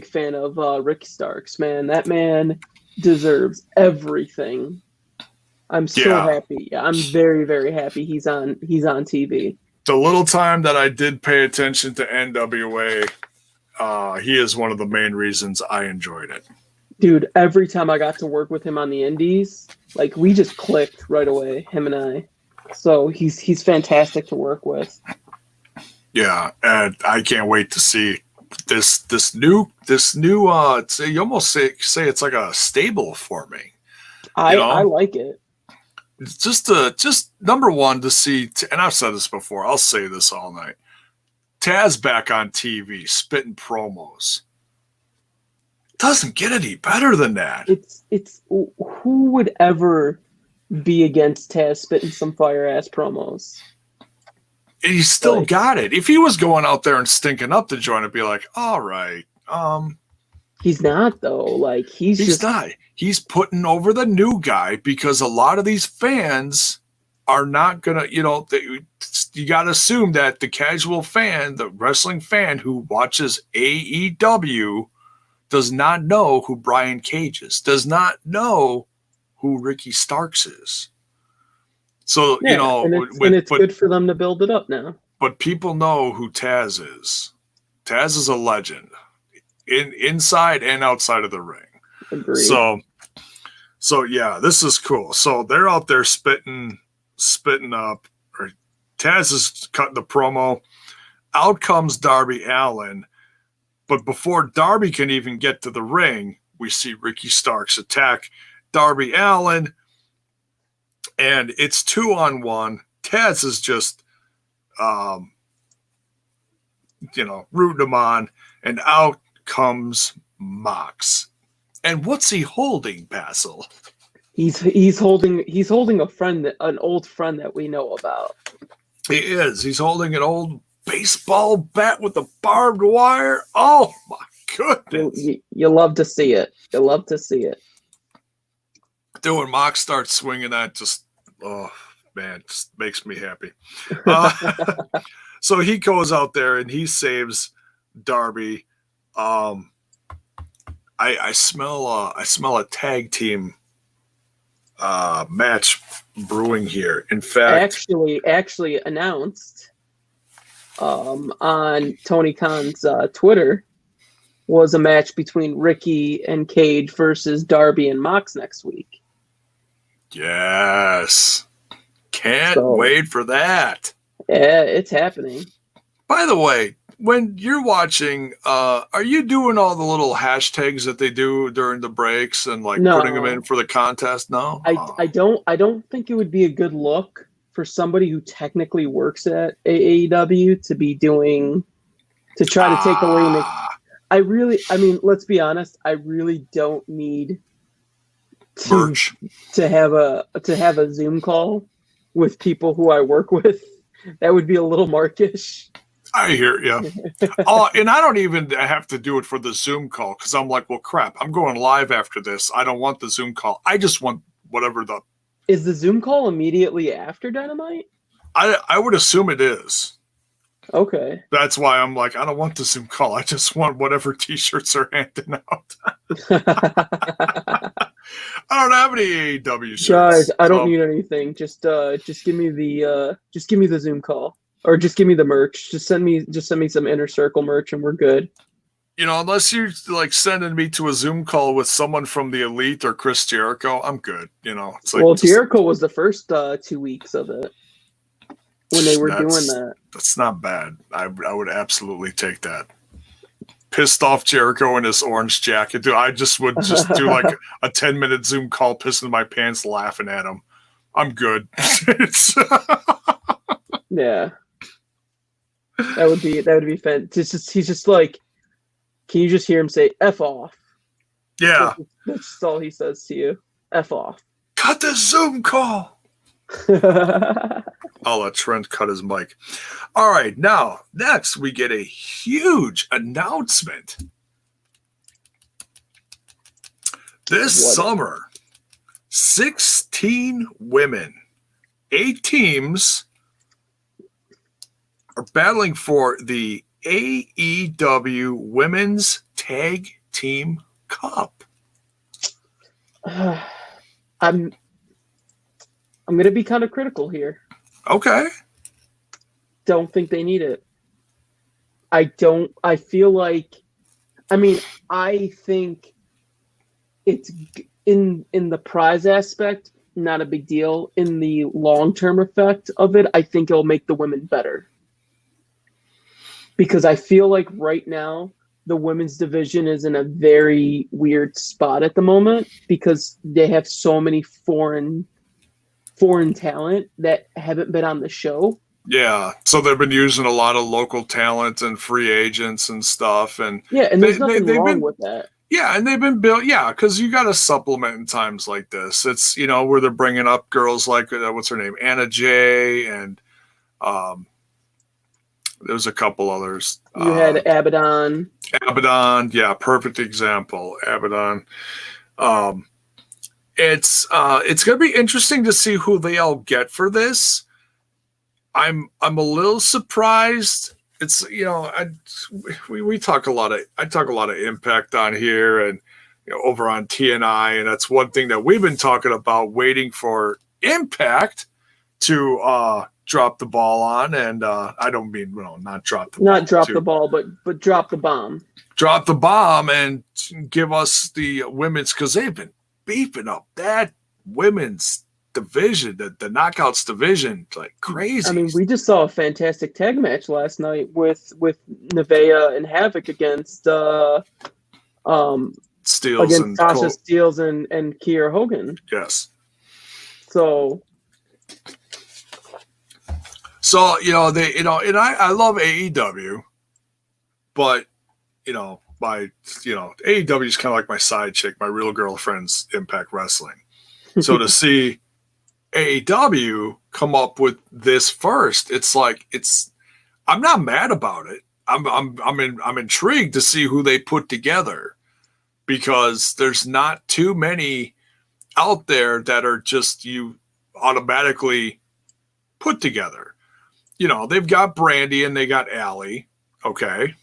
Speaker 1: fan of Ricky Starks, man. That man deserves everything. I'm so happy. I'm very, very happy he's on TV.
Speaker 2: The little time that I did pay attention to NWA, he is one of the main reasons I enjoyed it.
Speaker 1: Dude, every time I got to work with him on the indies, like we just clicked right away, him and I. So he's fantastic to work with.
Speaker 2: Yeah, and I can't wait to see this new you almost say it's like a stable forming.
Speaker 1: I like it.
Speaker 2: It's just number one to see, and I've said this before, I'll say this all night. Taz back on TV spitting promos. Doesn't get any better than that.
Speaker 1: It's who would ever be against Taz spitting some fire ass promos?
Speaker 2: And he still got it. If he was going out there and stinking up the joint, it'd be like, all right.
Speaker 1: He's not though. Like he's
Speaker 2: not. He's putting over the new guy because a lot of these fans are not gonna. You got to assume that the casual fan, the wrestling fan who watches AEW, does not know who Brian Cage is. Does not know who Ricky Starks is. So,
Speaker 1: it's good for them to build it up now.
Speaker 2: But people know who Taz is. Taz is a legend inside and outside of the ring.
Speaker 1: Agreed.
Speaker 2: So yeah, this is cool. So they're out there spitting up. Or Taz is cutting the promo. Out comes Darby Allin. But before Darby can even get to the ring, we see Ricky Starks attack Darby Allin. And it's 2-on-1. Taz is just, rooting him on. And out comes Mox. And what's he holding, Basil?
Speaker 1: He's holding an old friend that we know about.
Speaker 2: He is. He's holding an old baseball bat with a barbed wire. Oh my goodness!
Speaker 1: You love to see it. You love to see it.
Speaker 2: Dude, when Mox starts swinging that, just just makes me happy. So he goes out there and he saves Darby. I smell a tag team match brewing here. In fact,
Speaker 1: actually announced on Tony Khan's Twitter was a match between Ricky and Cage versus Darby and Mox next week.
Speaker 2: Yes. Can't wait for that.
Speaker 1: Yeah, it's happening.
Speaker 2: By the way, when you're watching, are you doing all the little hashtags that they do during the breaks and putting them in for the contest? No,
Speaker 1: I don't think it would be a good look for somebody who technically works at AEW to be doing to try to take away. Let's be honest. I really don't need to have a Zoom call with people who I work with. That would be a little markish.
Speaker 2: I hear you. And I don't even have to do it for the Zoom call because I'm like, well, crap, I'm going live after this. I don't want the Zoom call. I just want whatever the...
Speaker 1: Is the Zoom call immediately after Dynamite?
Speaker 2: I would assume it is.
Speaker 1: Okay.
Speaker 2: That's why I'm like, I don't want the Zoom call. I just want whatever T-shirts are handing out. I don't have any AEW shirts.
Speaker 1: Guys, I don't need anything. Just give me the Zoom call. Or just give me the merch. Just send me some Inner Circle merch and we're good.
Speaker 2: Unless you're sending me to a Zoom call with someone from the Elite or Chris Jericho, I'm good. It's like,
Speaker 1: Jericho was the first 2 weeks of it when they were doing that.
Speaker 2: That's not bad. I would absolutely take that. Pissed off Jericho in his orange jacket. Dude, I just would do like a 10-minute Zoom call, pissing my pants, laughing at him. I'm good.
Speaker 1: Yeah. That would be fun. He's just like, can you just hear him say F off?
Speaker 2: Yeah.
Speaker 1: That's all he says to you. F off.
Speaker 2: Cut the Zoom call. I'll let Trent cut his mic. All right, now, next we get a huge announcement. This summer, 16 women, 8 teams are battling for the AEW Women's Tag Team Cup.
Speaker 1: I'm going to be kind of critical here.
Speaker 2: Okay.
Speaker 1: Don't think they need it. I feel like, I think it's in the prize aspect, not a big deal. In the long-term effect of it, I think it'll make the women better. Because I feel like right now, the women's division is in a very weird spot at the moment because they have so many foreign talent that haven't been on the show.
Speaker 2: Yeah, so they've been using a lot of local talent and free agents and stuff, and
Speaker 1: and there's nothing wrong with that.
Speaker 2: Yeah, and they've been built. Yeah, because you got to supplement in times like this. It's where they're bringing up girls like what's her name, Anna Jay, and there's a couple others.
Speaker 1: You had Abaddon.
Speaker 2: Abaddon, yeah, perfect example. Abaddon. It's going to be interesting to see who they all get for this. I'm a little surprised. It's we talk a lot of I talk a lot of Impact on here and over on TNI, and that's one thing that we've been talking about, waiting for Impact to drop the ball on, and I don't mean not drop the ball.
Speaker 1: Not drop the ball, but drop the bomb.
Speaker 2: Drop the bomb and give us the women's, because they've been beefing up that women's division, the Knockouts division, like crazy.
Speaker 1: We just saw a fantastic tag match last night with Nevaeh and Havoc against
Speaker 2: Steels
Speaker 1: against Tasha Steels and Kiera Hogan.
Speaker 2: Yes.
Speaker 1: So
Speaker 2: they and I love AEW, but AEW is kind of like my side chick, my real girlfriend's Impact Wrestling. So to see AEW come up with this first, it's like I'm not mad about it. I'm intrigued to see who they put together, because there's not too many out there that are just you automatically put together. You know, they've got Brandy and they got Allie, okay,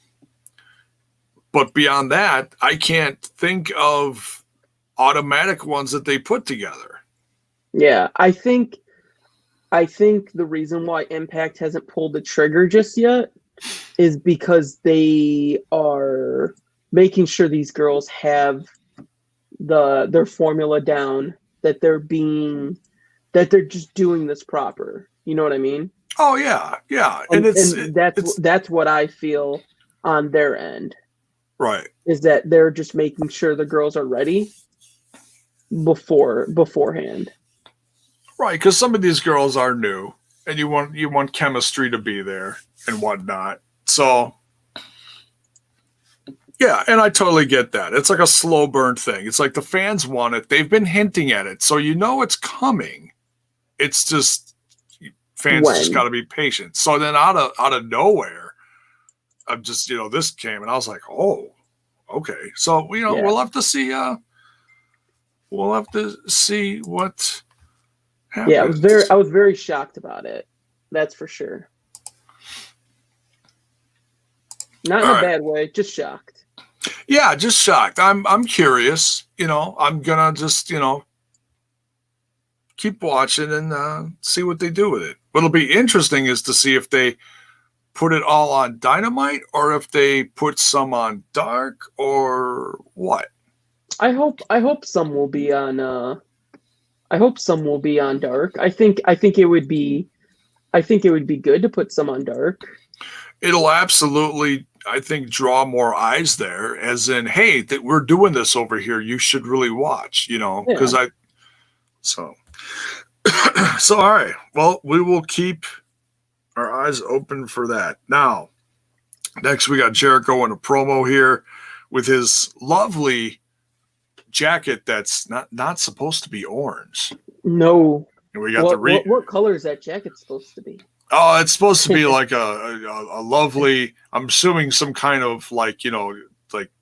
Speaker 2: but beyond that, I can't think of automatic ones that they put together.
Speaker 1: Yeah, I think the reason why Impact hasn't pulled the trigger just yet is because they are making sure these girls have their formula down, that they're just doing this proper. You know what I mean?
Speaker 2: Oh yeah, yeah, and
Speaker 1: that's what I feel on their end.
Speaker 2: Right.
Speaker 1: Is that they're just making sure the girls are ready beforehand.
Speaker 2: Right, because some of these girls are new, and you want chemistry to be there and whatnot. So, yeah, and I totally get that. It's like a slow burn thing. It's like the fans want it. They've been hinting at it, so you know it's coming. It's just fans just got to be patient. So then out of nowhere, I'm just this came, and I was like, oh, okay. So we'll have to see. We'll have to see what happens.
Speaker 1: Yeah, I was very shocked about it. That's for sure. Not in a bad way, just shocked.
Speaker 2: Yeah, just shocked. I'm curious. I'm gonna just keep watching and see what they do with it. What'll be interesting is to see if they put it all on Dynamite or if they put some on Dark or what.
Speaker 1: I hope some will be on. I hope some will be on Dark. I think it would be good to put some on Dark.
Speaker 2: It'll absolutely, I think, draw more eyes there, as in, hey, that we're doing this over here. You should really watch, because so all right. Well, we will keep our eyes open for that. Now, next we got Jericho in a promo here with his lovely jacket that's not supposed to be orange.
Speaker 1: No.
Speaker 2: And we got
Speaker 1: what color is that jacket supposed to be?
Speaker 2: Oh, it's supposed to be like a lovely, I'm assuming some kind of like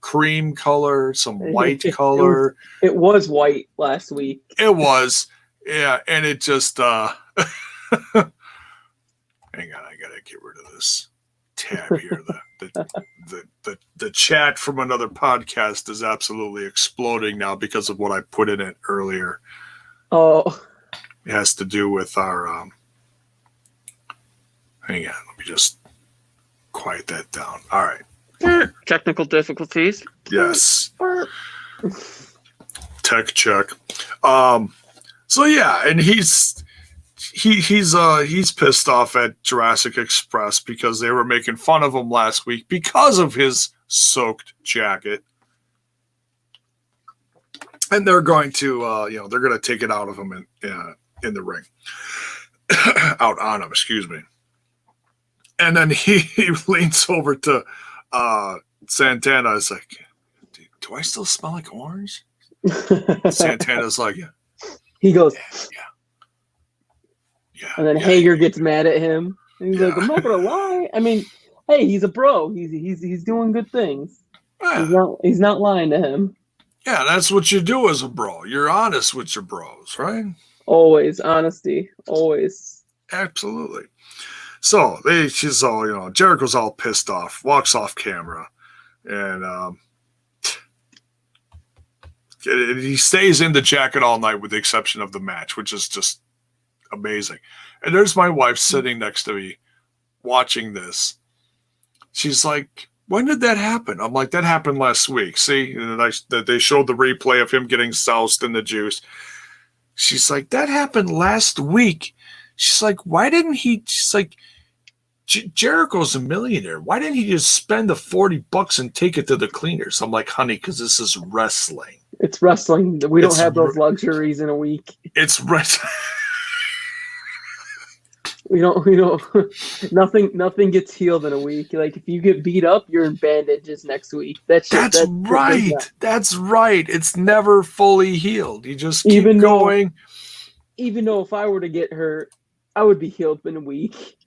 Speaker 2: cream color, some white color.
Speaker 1: It was white last week.
Speaker 2: It was. Yeah, and it just hang on, I gotta get rid of this tab here. The chat from another podcast is absolutely exploding now because of what I put in it earlier.
Speaker 1: Oh.
Speaker 2: It has to do with our hang on, let me just quiet that down. All right.
Speaker 1: Technical difficulties.
Speaker 2: Yes. Tech check. So yeah, and he's pissed off at Jurassic Express because they were making fun of him last week because of his soaked jacket. And they're going to they're going to take it out of him in the ring. Out on him, excuse me. And then he leans over to Santana. It's like, do I still smell like orange? Santana's like, yeah.
Speaker 1: He goes,
Speaker 2: yeah.
Speaker 1: And then Hager gets mad at him. And he's like, I'm not gonna lie. I mean, hey, he's a bro. He's doing good things. Yeah. He's not lying to him.
Speaker 2: Yeah, that's what you do as a bro. You're honest with your bros, right?
Speaker 1: Always honesty. Always.
Speaker 2: Absolutely. So she's all, Jericho's all pissed off, walks off camera, and he stays in the jacket all night with the exception of the match, which is just amazing. And there's my wife sitting next to me watching this. She's like, when did that happen? I'm like, that happened last week. See, and they showed the replay of him getting soused in the juice. She's like, that happened last week. She's like, why didn't he? She's like, Jericho's a millionaire. Why didn't he just spend the $40 and take it to the cleaners? I'm like, honey, because this is wrestling.
Speaker 1: It's wrestling. We don't have those luxuries in a week.
Speaker 2: It's wrestling.
Speaker 1: nothing gets healed in a week. Like if you get beat up, you're in bandages next week. That's
Speaker 2: right. That's right. It's never fully healed. You just keep
Speaker 1: Even
Speaker 2: going.
Speaker 1: Even though if I were to get hurt, I would be healed in a week.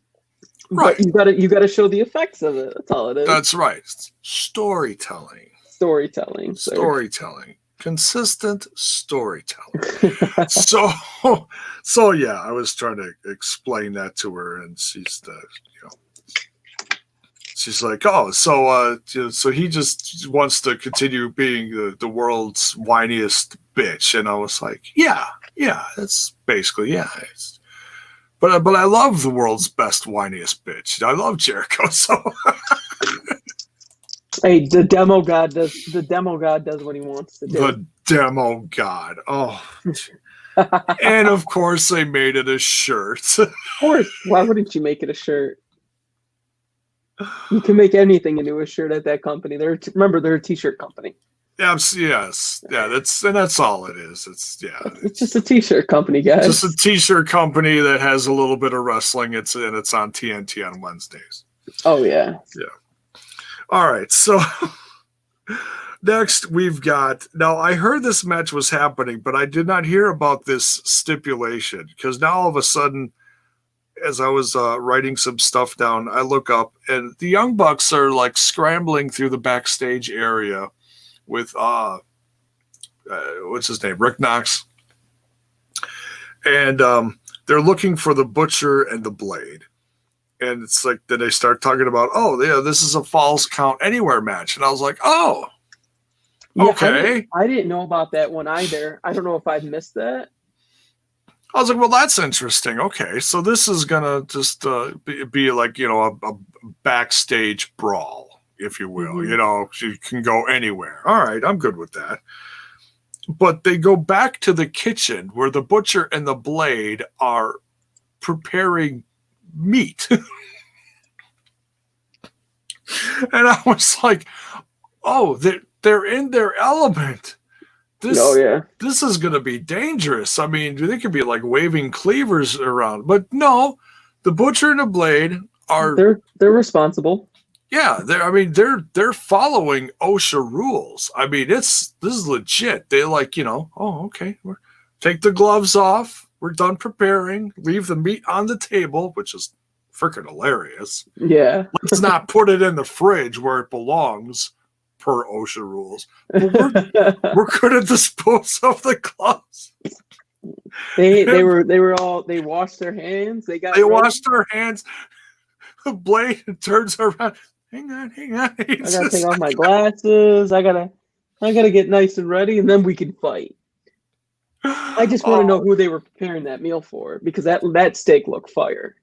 Speaker 2: Right.
Speaker 1: But you gotta show the effects of it. That's all it is.
Speaker 2: That's right. Storytelling. Consistent storytelling. so yeah, I was trying to explain that to her, and she's like, oh, so he just wants to continue being the world's whiniest bitch, and I was like, yeah, that's basically but I love the world's best whiniest bitch. I love Jericho, so.
Speaker 1: Hey, the demo god does what he wants to do.
Speaker 2: The demo god. Oh. And of course they made it a shirt.
Speaker 1: Of course. Why wouldn't you make it a shirt? You can make anything into a shirt at that company. They're a t-shirt company.
Speaker 2: Yes. Yeah, that's all it is.
Speaker 1: It's just a t-shirt company, guys.
Speaker 2: Just a t-shirt company that has a little bit of wrestling. It's on TNT on Wednesdays.
Speaker 1: Oh yeah.
Speaker 2: Yeah. All right, so next we've got, now I heard this match was happening, but I did not hear about this stipulation, because now all of a sudden, as I was writing some stuff down, I look up and the Young Bucks are like scrambling through the backstage area with, what's his name, Rick Knox. And they're looking for the Butcher and the Blade. And it's like, then they start talking about, oh, yeah, this is a Falls Count Anywhere match. And I was like, oh, okay.
Speaker 1: I didn't know about that one either. I don't know if I've missed that.
Speaker 2: I was like, well, that's interesting. Okay, so this is going to just be like, a backstage brawl, if you will. Mm-hmm. You can go anywhere. All right, I'm good with that. But they go back to the kitchen where the Butcher and the Blade are preparing meat. And I was like, oh, they're in their element. This is going to be dangerous. I mean, they could be like waving cleavers around, but no, the Butcher and the Blade are
Speaker 1: they're responsible.
Speaker 2: Yeah, they're following OSHA rules. I mean, this is legit. They're like, oh, okay, take the gloves off. We're done preparing. Leave the meat on the table, which is freaking hilarious.
Speaker 1: Yeah.
Speaker 2: Let's not put it in the fridge where it belongs, per OSHA rules. But we're going to dispose of the gloves.
Speaker 1: They washed their hands. They
Speaker 2: washed their hands. The Blade turns around. Hang on.
Speaker 1: I gotta take off my glasses. I gotta get nice and ready, and then we can fight. I just want to know who they were preparing that meal for, because that steak looked fire.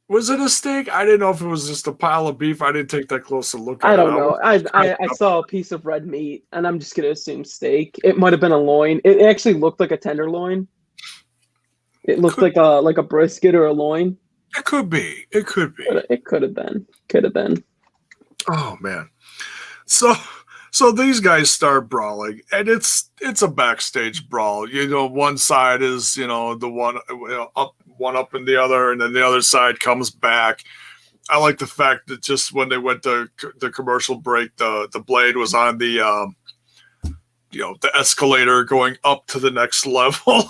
Speaker 2: Was it a steak? I didn't know if it was just a pile of beef. I didn't take that close a look at it.
Speaker 1: I don't know. I saw a piece of red meat, and I'm just going to assume steak. It might have been a loin. It actually looked like a tenderloin. It looked like a brisket or a loin.
Speaker 2: It could be. It could be.
Speaker 1: It could have been. Could have been.
Speaker 2: Oh, man. So these guys start brawling, and it's a backstage brawl. One side is, the one up in the other, and then the other side comes back. I like the fact that just when they went to the commercial break, the Blade was on the escalator going up to the next level.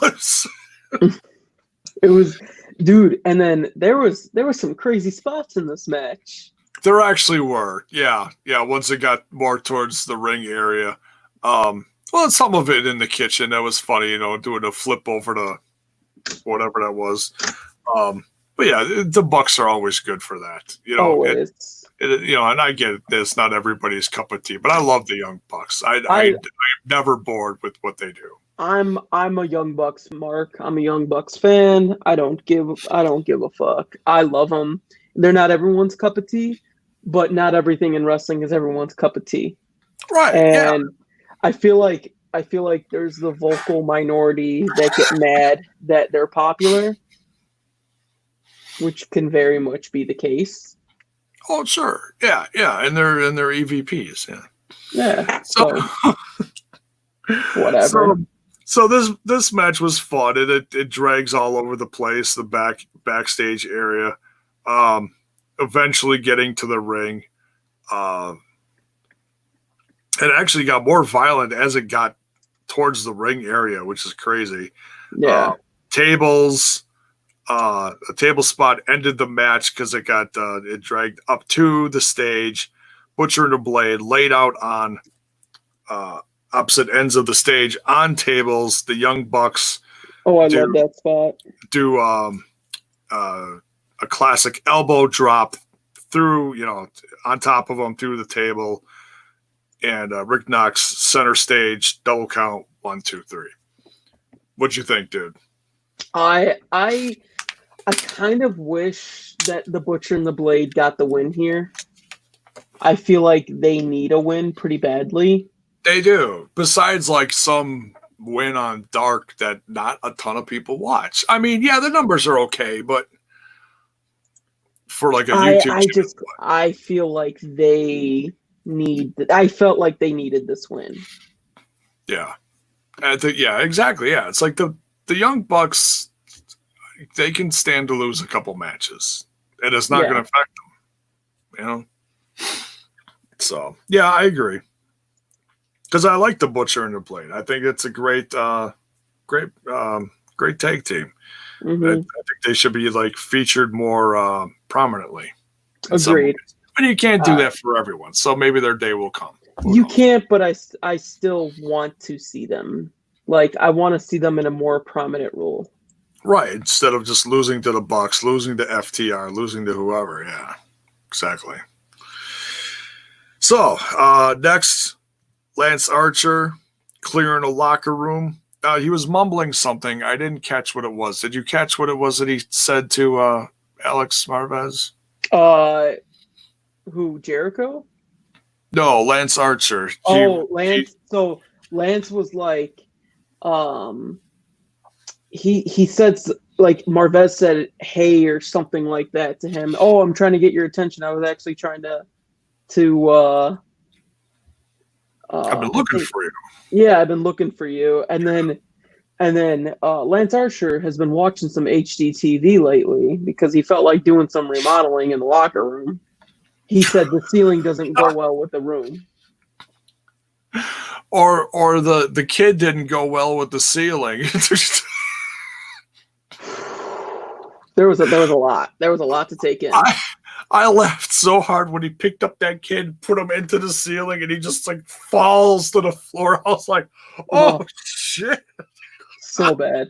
Speaker 1: It was, dude, and then there was some crazy spots in this match.
Speaker 2: There actually were, yeah. Once it got more towards the ring area, some of it in the kitchen that was funny, doing a flip over to whatever that was. But yeah, the Bucks are always good for that,
Speaker 1: Always.
Speaker 2: And I get it. It's not everybody's cup of tea, but I love the Young Bucks. I'm never bored with what they do.
Speaker 1: I'm a Young Bucks mark. I'm a Young Bucks fan. I don't give a fuck. I love them. They're not everyone's cup of tea, but not everything in wrestling is everyone's cup of tea.
Speaker 2: Right.
Speaker 1: And I feel like there's the vocal minority that get mad that they're popular, which can very much be the case.
Speaker 2: Oh, sure. Yeah. And they're EVPs. Yeah.
Speaker 1: Yeah. So whatever.
Speaker 2: So this match was fun, and it drags all over the place. The backstage area, eventually getting to the ring. It actually got more violent as it got towards the ring area, which is crazy.
Speaker 1: Yeah.
Speaker 2: Tables, a table spot ended the match because it got it dragged up to the stage. Butcher and the Blade laid out on opposite ends of the stage on tables. The Young Bucks
Speaker 1: love that spot.
Speaker 2: Do a classic elbow drop through, on top of them through the table. And Rick Knox center stage double count 1, 2, 3. What'd you think, dude?
Speaker 1: I kind of wish that the Butcher and the Blade got the win here. I feel like they need a win pretty badly.
Speaker 2: They do. Besides, like, some win on Dark that not a ton of people watch. I mean, yeah, the numbers are okay, but for like a YouTube
Speaker 1: I feel like I felt like they needed this win.
Speaker 2: Yeah. Yeah, exactly. Yeah. It's like the Young Bucks, they can stand to lose a couple matches. And it's not going to affect them. So, yeah, I agree. Because I like the Butcher and the Blade. I think it's a great tag team.
Speaker 1: Mm-hmm.
Speaker 2: I think they should be like featured more prominently.
Speaker 1: Agreed.
Speaker 2: But you can't do that for everyone. So maybe their day will come.
Speaker 1: You can't, but I still want to see them. Like, I want to see them in a more prominent role.
Speaker 2: Right. Instead of just losing to the Bucks, losing to FTR, losing to whoever. Yeah, exactly. So next, Lance Archer clearing a locker room. He was mumbling something. I didn't catch what it was. Did you catch what it was that he said to Alex Marvez?
Speaker 1: Who, Jericho?
Speaker 2: No, Lance Archer.
Speaker 1: Lance. So Lance was like, he said, like, Marvez said, "Hey," or something like that to him. "Oh, I'm trying to get your attention. I was actually trying to
Speaker 2: I've been looking for you."
Speaker 1: Yeah, I've been looking for you. And then Lance Archer has been watching some HDTV lately because he felt like doing some remodeling in the locker room. He said the ceiling doesn't go well with the room.
Speaker 2: Or the kid didn't go well with the ceiling.
Speaker 1: There was a lot. There was a lot to take in.
Speaker 2: I laughed so hard when he picked up that kid, put him into the ceiling, and he just like falls to the floor. I was like, oh shit.
Speaker 1: So bad.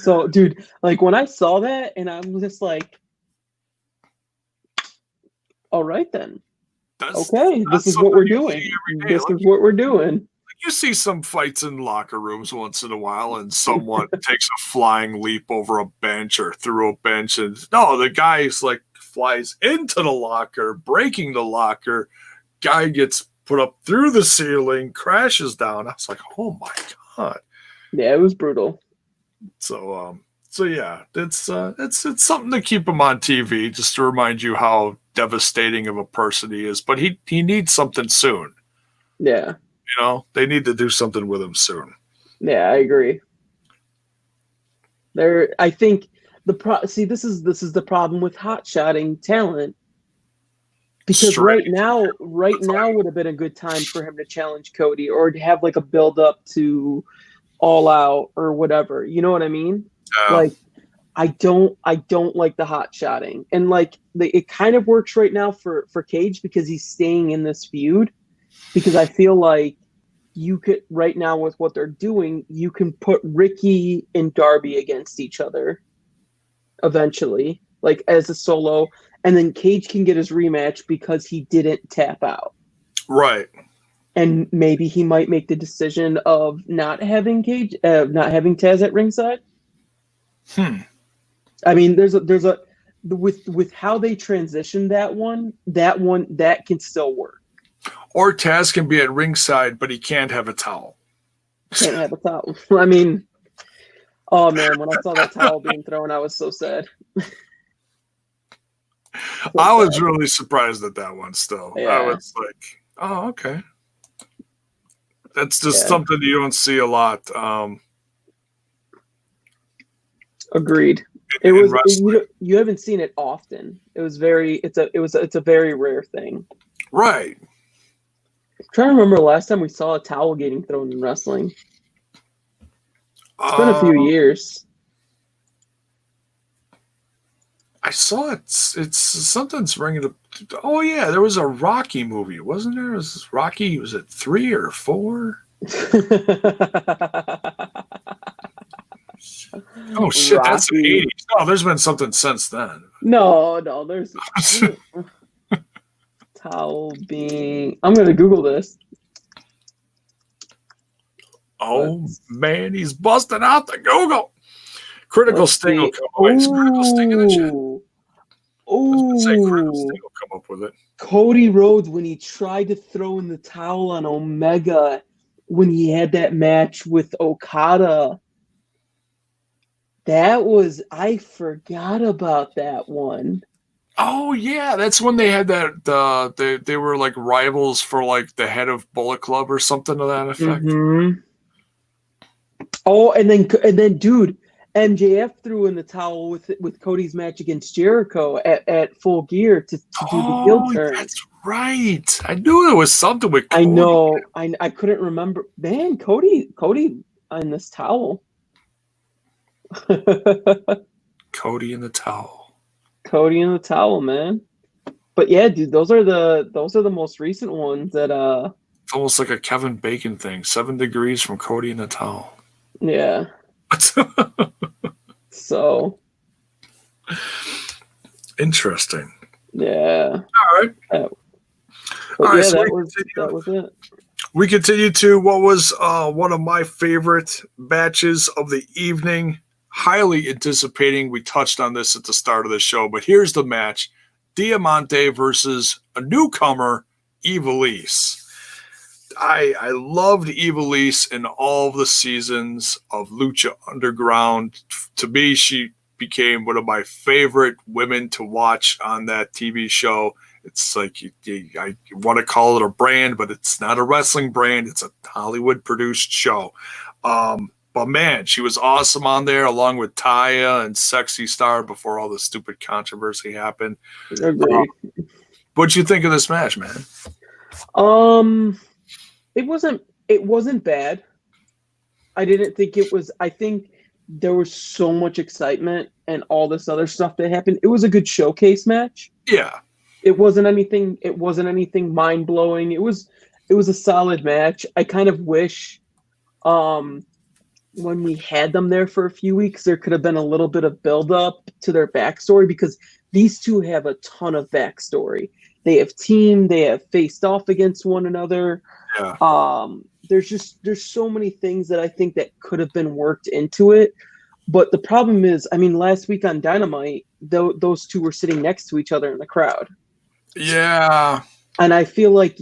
Speaker 1: So, dude, like, when I saw that, and I'm just like, all right then. This is what we're doing. This is what we're doing.
Speaker 2: You see some fights in locker rooms once in a while, and someone takes a flying leap over a bench or through a bench, and no, the guy's like flies into the locker, breaking the locker. Guy gets put up through the ceiling, crashes down. I was like, oh my god.
Speaker 1: Yeah, it was brutal.
Speaker 2: So yeah, it's something to keep him on TV, just to remind you how devastating of a person he is. But he needs something soon.
Speaker 1: Yeah.
Speaker 2: They need to do something with him soon.
Speaker 1: Yeah, I agree. I think this is the problem with hot-shotting talent. Because right now would have been a good time for him to challenge Cody or to have like a build up to All Out or whatever. You know what I mean? Like, I don't like the hot-shotting. And like it kind of works right now for Cage because he's staying in this feud. Because I feel like you could, right now with what they're doing, you can put Ricky and Darby against each other eventually, like as a solo, and then Cage can get his rematch because he didn't tap out.
Speaker 2: Right.
Speaker 1: And maybe he might make the decision of not having Taz at ringside. I mean, there's a with how they transitioned that can still work.
Speaker 2: Or Taz can be at ringside, but he can't have a towel.
Speaker 1: Can't have a towel. I mean, oh man, when I saw that towel being thrown, I was so sad.
Speaker 2: I was really surprised at that one still.
Speaker 1: Yeah.
Speaker 2: I was like, oh, okay. That's just something you don't see a lot.
Speaker 1: Agreed.
Speaker 2: in wrestling.
Speaker 1: You haven't seen it often. It's a very rare thing.
Speaker 2: Right.
Speaker 1: I'm trying to remember the last time we saw a towel getting thrown in wrestling. It's been a few years.
Speaker 2: I saw it. It's something's ringing up. Oh yeah, there was a Rocky movie, wasn't there? Was Rocky? Was it 3 or 4? Oh shit,
Speaker 1: Rocky.
Speaker 2: that's the 80s. No, there's been something since then.
Speaker 1: No, there's towel being. I'm gonna Google this.
Speaker 2: Oh man, he's busting out the Google. Critical Sting will come. Wait, is Critical Sting in the chat?
Speaker 1: Oh,
Speaker 2: Critical Sting will come up with it.
Speaker 1: Cody Rhodes when he tried to throw in the towel on Omega when he had that match with Okada. I forgot about that one.
Speaker 2: Oh yeah, that's when they had that. They were like rivals for like the head of Bullet Club or something to that effect.
Speaker 1: Mm-hmm. Oh, and then, dude, MJF threw in the towel with Cody's match against Jericho at Full Gear to do the heel turn.
Speaker 2: That's right. I knew there was something with Cody.
Speaker 1: I know. I couldn't remember. Man, Cody on this towel.
Speaker 2: Cody in the towel.
Speaker 1: Cody in the towel, man. But yeah, dude, those are the most recent ones that
Speaker 2: It's almost like a Kevin Bacon thing. 7 degrees from Cody in the towel.
Speaker 1: Yeah. So
Speaker 2: interesting.
Speaker 1: Yeah.
Speaker 2: All right.
Speaker 1: But
Speaker 2: All right,
Speaker 1: yeah,
Speaker 2: so
Speaker 1: that was it.
Speaker 2: We continue to what was one of my favorite matches of the evening. Highly anticipating. We touched on this at the start of the show, but here's the match. Diamante versus a newcomer, Ivelisse. I loved Ivelisse in all of the seasons of Lucha Underground. To me, she became one of my favorite women to watch on that TV show. It's like I want to call it a brand, but it's not a wrestling brand. It's a Hollywood-produced show. But man, she was awesome on there, along with Taya and Sexy Star before all the stupid controversy happened.
Speaker 1: Agreed.
Speaker 2: What'd you think of this match, man?
Speaker 1: It wasn't bad. I didn't think it was. I think there was so much excitement and all this other stuff that happened. It was a good showcase match.
Speaker 2: Yeah.
Speaker 1: It wasn't anything mind blowing. It was a solid match. I kind of wish when we had them there for a few weeks, there could have been a little bit of build up to their backstory, because these two have a ton of backstory. They have teamed, they have faced off against one another.
Speaker 2: Yeah.
Speaker 1: There's so many things that I think that could have been worked into it. But the problem is, I mean, last week on Dynamite, those two were sitting next to each other in the crowd.
Speaker 2: Yeah.
Speaker 1: And I feel like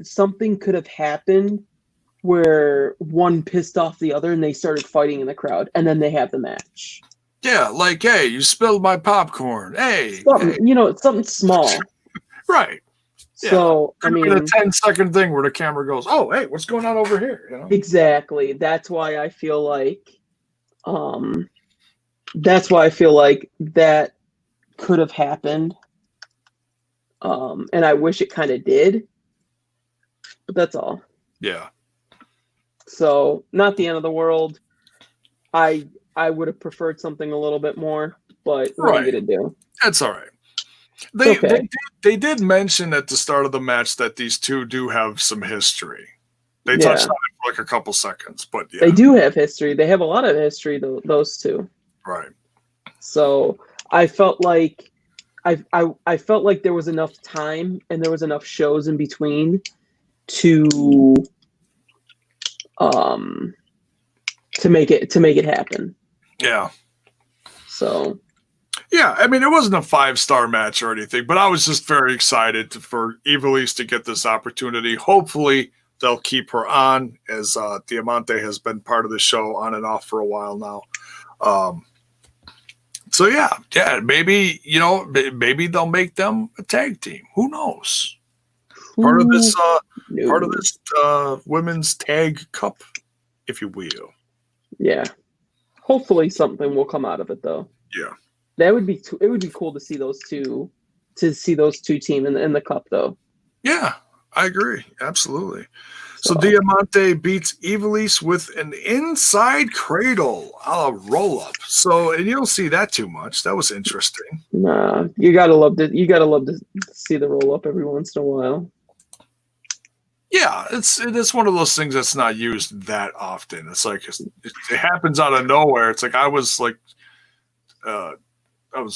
Speaker 1: something could have happened where one pissed off the other and they started fighting in the crowd, and then they have the match.
Speaker 2: Yeah, like, hey, you spilled my popcorn. Hey.
Speaker 1: Something small.
Speaker 2: Right.
Speaker 1: So,
Speaker 2: yeah. I mean, a 10-second thing where the camera goes, oh, hey, what's going on over here? You know?
Speaker 1: Exactly. That's why I feel like that could have happened. And I wish it kind of did. But that's all.
Speaker 2: Yeah.
Speaker 1: So, not the end of the world. I would have preferred something a little bit more, but what are you going to do?
Speaker 2: That's all right. They did mention at the start of the match that these two do have some history. They touched on it for like a couple seconds, but yeah.
Speaker 1: They do have history. They have a lot of history, those two.
Speaker 2: Right.
Speaker 1: So I felt like I felt like there was enough time and there was enough shows in between to make it happen.
Speaker 2: Yeah.
Speaker 1: So.
Speaker 2: Yeah, I mean, it wasn't a 5-star match or anything, but I was just very excited for Ivelisse to get this opportunity. Hopefully, they'll keep her on, as Diamante has been part of the show on and off for a while now. So yeah, maybe they'll make them a tag team. Who knows? Part of this women's tag cup, if you will.
Speaker 1: Yeah. Hopefully something will come out of it, though.
Speaker 2: Yeah.
Speaker 1: It would be cool to see those two team in the cup, though.
Speaker 2: Yeah, I agree. Absolutely. So Diamante beats Ivelisse with an inside cradle, a roll up. So, and you don't see that too much. That was interesting.
Speaker 1: Nah, you gotta love to see the roll up every once in a while.
Speaker 2: Yeah, it's one of those things that's not used that often. It's like it happens out of nowhere. It's like I was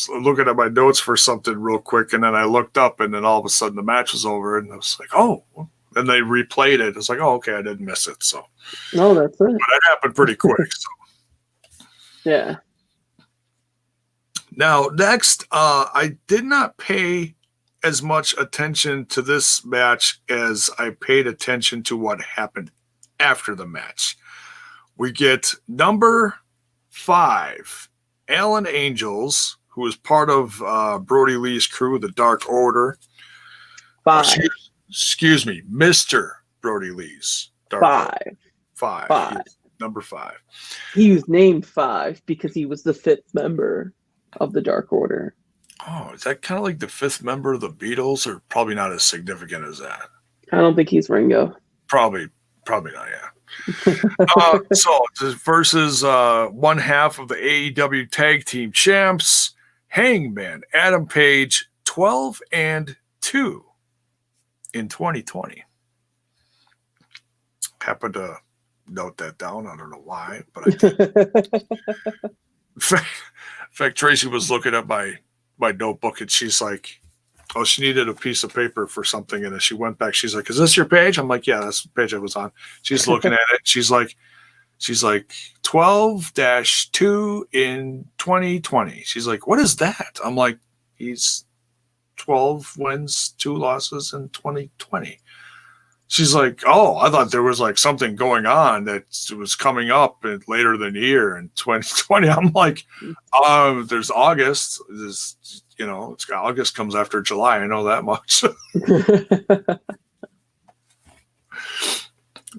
Speaker 2: looking at my notes for something real quick, and then I looked up, and then all of a sudden the match was over, and I was like, oh. And they replayed it. It's like, oh, okay, I didn't miss it. So,
Speaker 1: no, that's it.
Speaker 2: But it happened pretty quick. So.
Speaker 1: Yeah.
Speaker 2: Now, next, I did not pay as much attention to this match as I paid attention to what happened after the match. We get number 5, Alan Angels, who is part of Brody Lee's crew, the Dark Order.
Speaker 1: 5.
Speaker 2: Excuse me, Mr. Brody Lee's Dark
Speaker 1: 5.
Speaker 2: Order. 5. Number 5.
Speaker 1: He was named 5 because he was the 5th member of the Dark Order.
Speaker 2: Oh, is that kind of like the 5th member of the Beatles, or probably not as significant as that?
Speaker 1: I don't think he's Ringo.
Speaker 2: Probably not, yeah. So versus one half of the AEW Tag Team Champs, Hangman Adam Page, 12-2 in 2020. Happened to note that down. I don't know why, but I did. In fact, Tracy was looking at my notebook, and she's like, oh, she needed a piece of paper for something, and then she went back. She's like, is this your page? I'm like, yeah, that's the page I was on. She's looking at it. She's like 12-2 in 2020. She's like, what is that? I'm like, he's 12 wins, 2 losses in 2020. She's like, oh, I thought there was like something going on that was coming up later than year in 2020. I'm like, there's August. It's August comes after July. I know that much.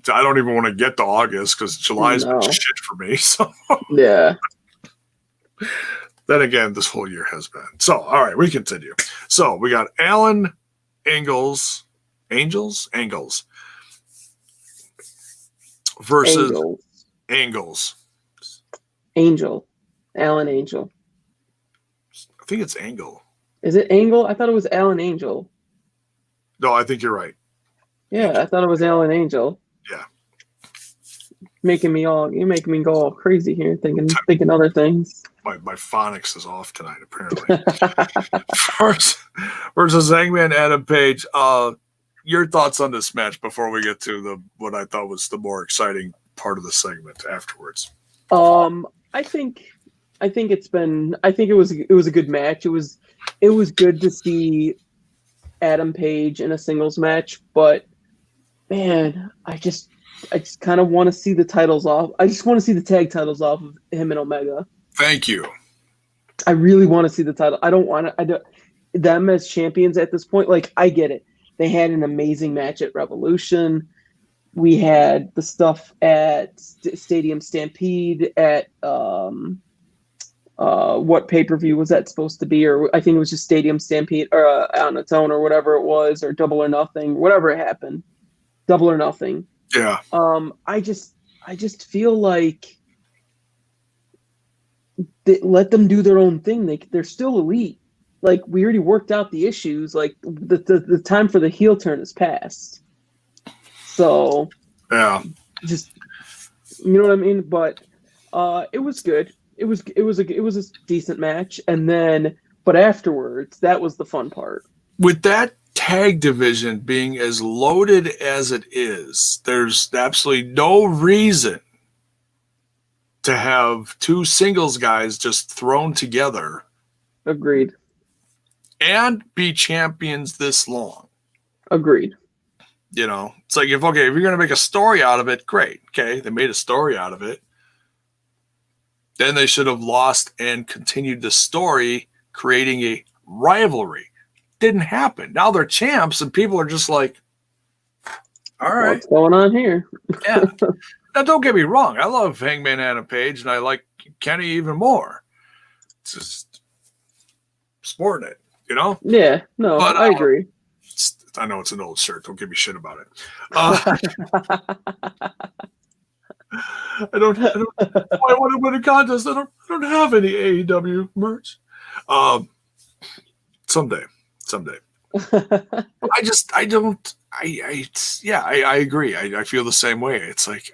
Speaker 2: I don't even want to get to August because July's been shit for me. So
Speaker 1: yeah.
Speaker 2: Then again, this whole year has been. So, all right, we continue. So we got Alan Angels versus Angles.
Speaker 1: Alan Angel.
Speaker 2: I think it's Angle.
Speaker 1: Is it Angle? I thought it was Alan Angel.
Speaker 2: No, I think you're right.
Speaker 1: Yeah, I thought it was Alan Angel.
Speaker 2: Yeah.
Speaker 1: You're making me go all crazy here, thinking other things.
Speaker 2: My phonics is off tonight, apparently. versus Hangman Adam Page. Your thoughts on this match before we get to what I thought was the more exciting part of the segment afterwards.
Speaker 1: I think it was a good match. It was good to see Adam Page in a singles match, but man, I just kind of want to see the titles off. I just want to see the tag titles off of him and Omega.
Speaker 2: Thank you.
Speaker 1: I really want to see the title. I don't want them as champions at this point. Like, I get it. They had an amazing match at Revolution. We had the stuff at Stadium Stampede at what pay-per-view was that supposed to be? Or I think it was just Stadium Stampede or on its own or whatever it was, or Double or Nothing, whatever it happened. Double or Nothing.
Speaker 2: Yeah.
Speaker 1: I just feel like let them do their own thing. They're still elite. Like, we already worked out the issues. Like, the time for the heel turn is past. So
Speaker 2: yeah,
Speaker 1: just, you know what I mean. But it was good. It was a decent match. And then, but afterwards, that was the fun part.
Speaker 2: With that tag division being as loaded as it is, there's absolutely no reason to have 2 singles guys just thrown together.
Speaker 1: Agreed.
Speaker 2: And be champions this long.
Speaker 1: Agreed.
Speaker 2: It's like, if you're going to make a story out of it, great. Okay, they made a story out of it. Then they should have lost and continued the story, creating a rivalry. Didn't happen. Now they're champs, and people are just like, all right.
Speaker 1: What's going on here?
Speaker 2: Yeah. Now, don't get me wrong. I love Hangman Adam Page, and I like Kenny even more. It's just sporting it, you know?
Speaker 1: Yeah, no,
Speaker 2: But,
Speaker 1: I agree.
Speaker 2: I know it's an old shirt. Don't give me shit about it. I want to win a contest. I don't have any AEW merch. Someday. I agree. I feel the same way. It's like,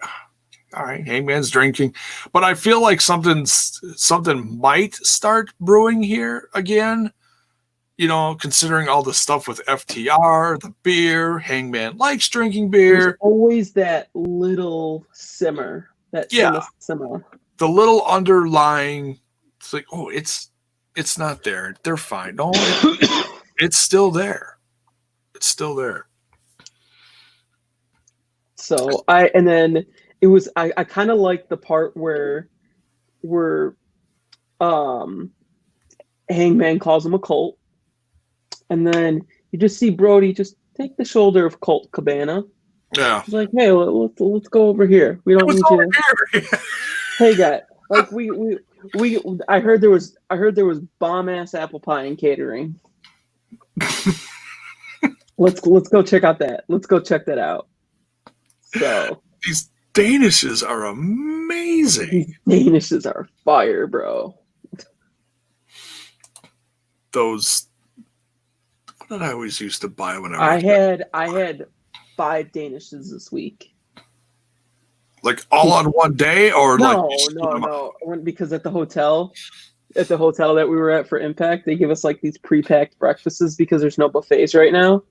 Speaker 2: all right, Hangman's drinking, but I feel like something might start brewing here again. You know, considering all the stuff with FTR, the beer, Hangman likes drinking beer.
Speaker 1: There's always that little simmer, simmer.
Speaker 2: The little underlying, it's like, oh, it's not there. They're fine. No, it's still there. It's still there.
Speaker 1: So I kind of like the part where Hangman calls him a cult, and then you just see Brody just take the shoulder of Colt Cabana.
Speaker 2: Yeah.
Speaker 1: He's like, hey, let's go over here. We don't need you. Hey, guy. Like I heard there was bomb ass apple pie and catering. Let's go check out that. Let's go check that out. So
Speaker 2: these Danishes are amazing.
Speaker 1: These Danishes are fire, bro.
Speaker 2: Those. What did I always used to buy when
Speaker 1: I had 5 Danishes this week.
Speaker 2: Like all on one day, or
Speaker 1: no. Because at the hotel that we were at for Impact, they give us like these pre-packed breakfasts because there's no buffets right now.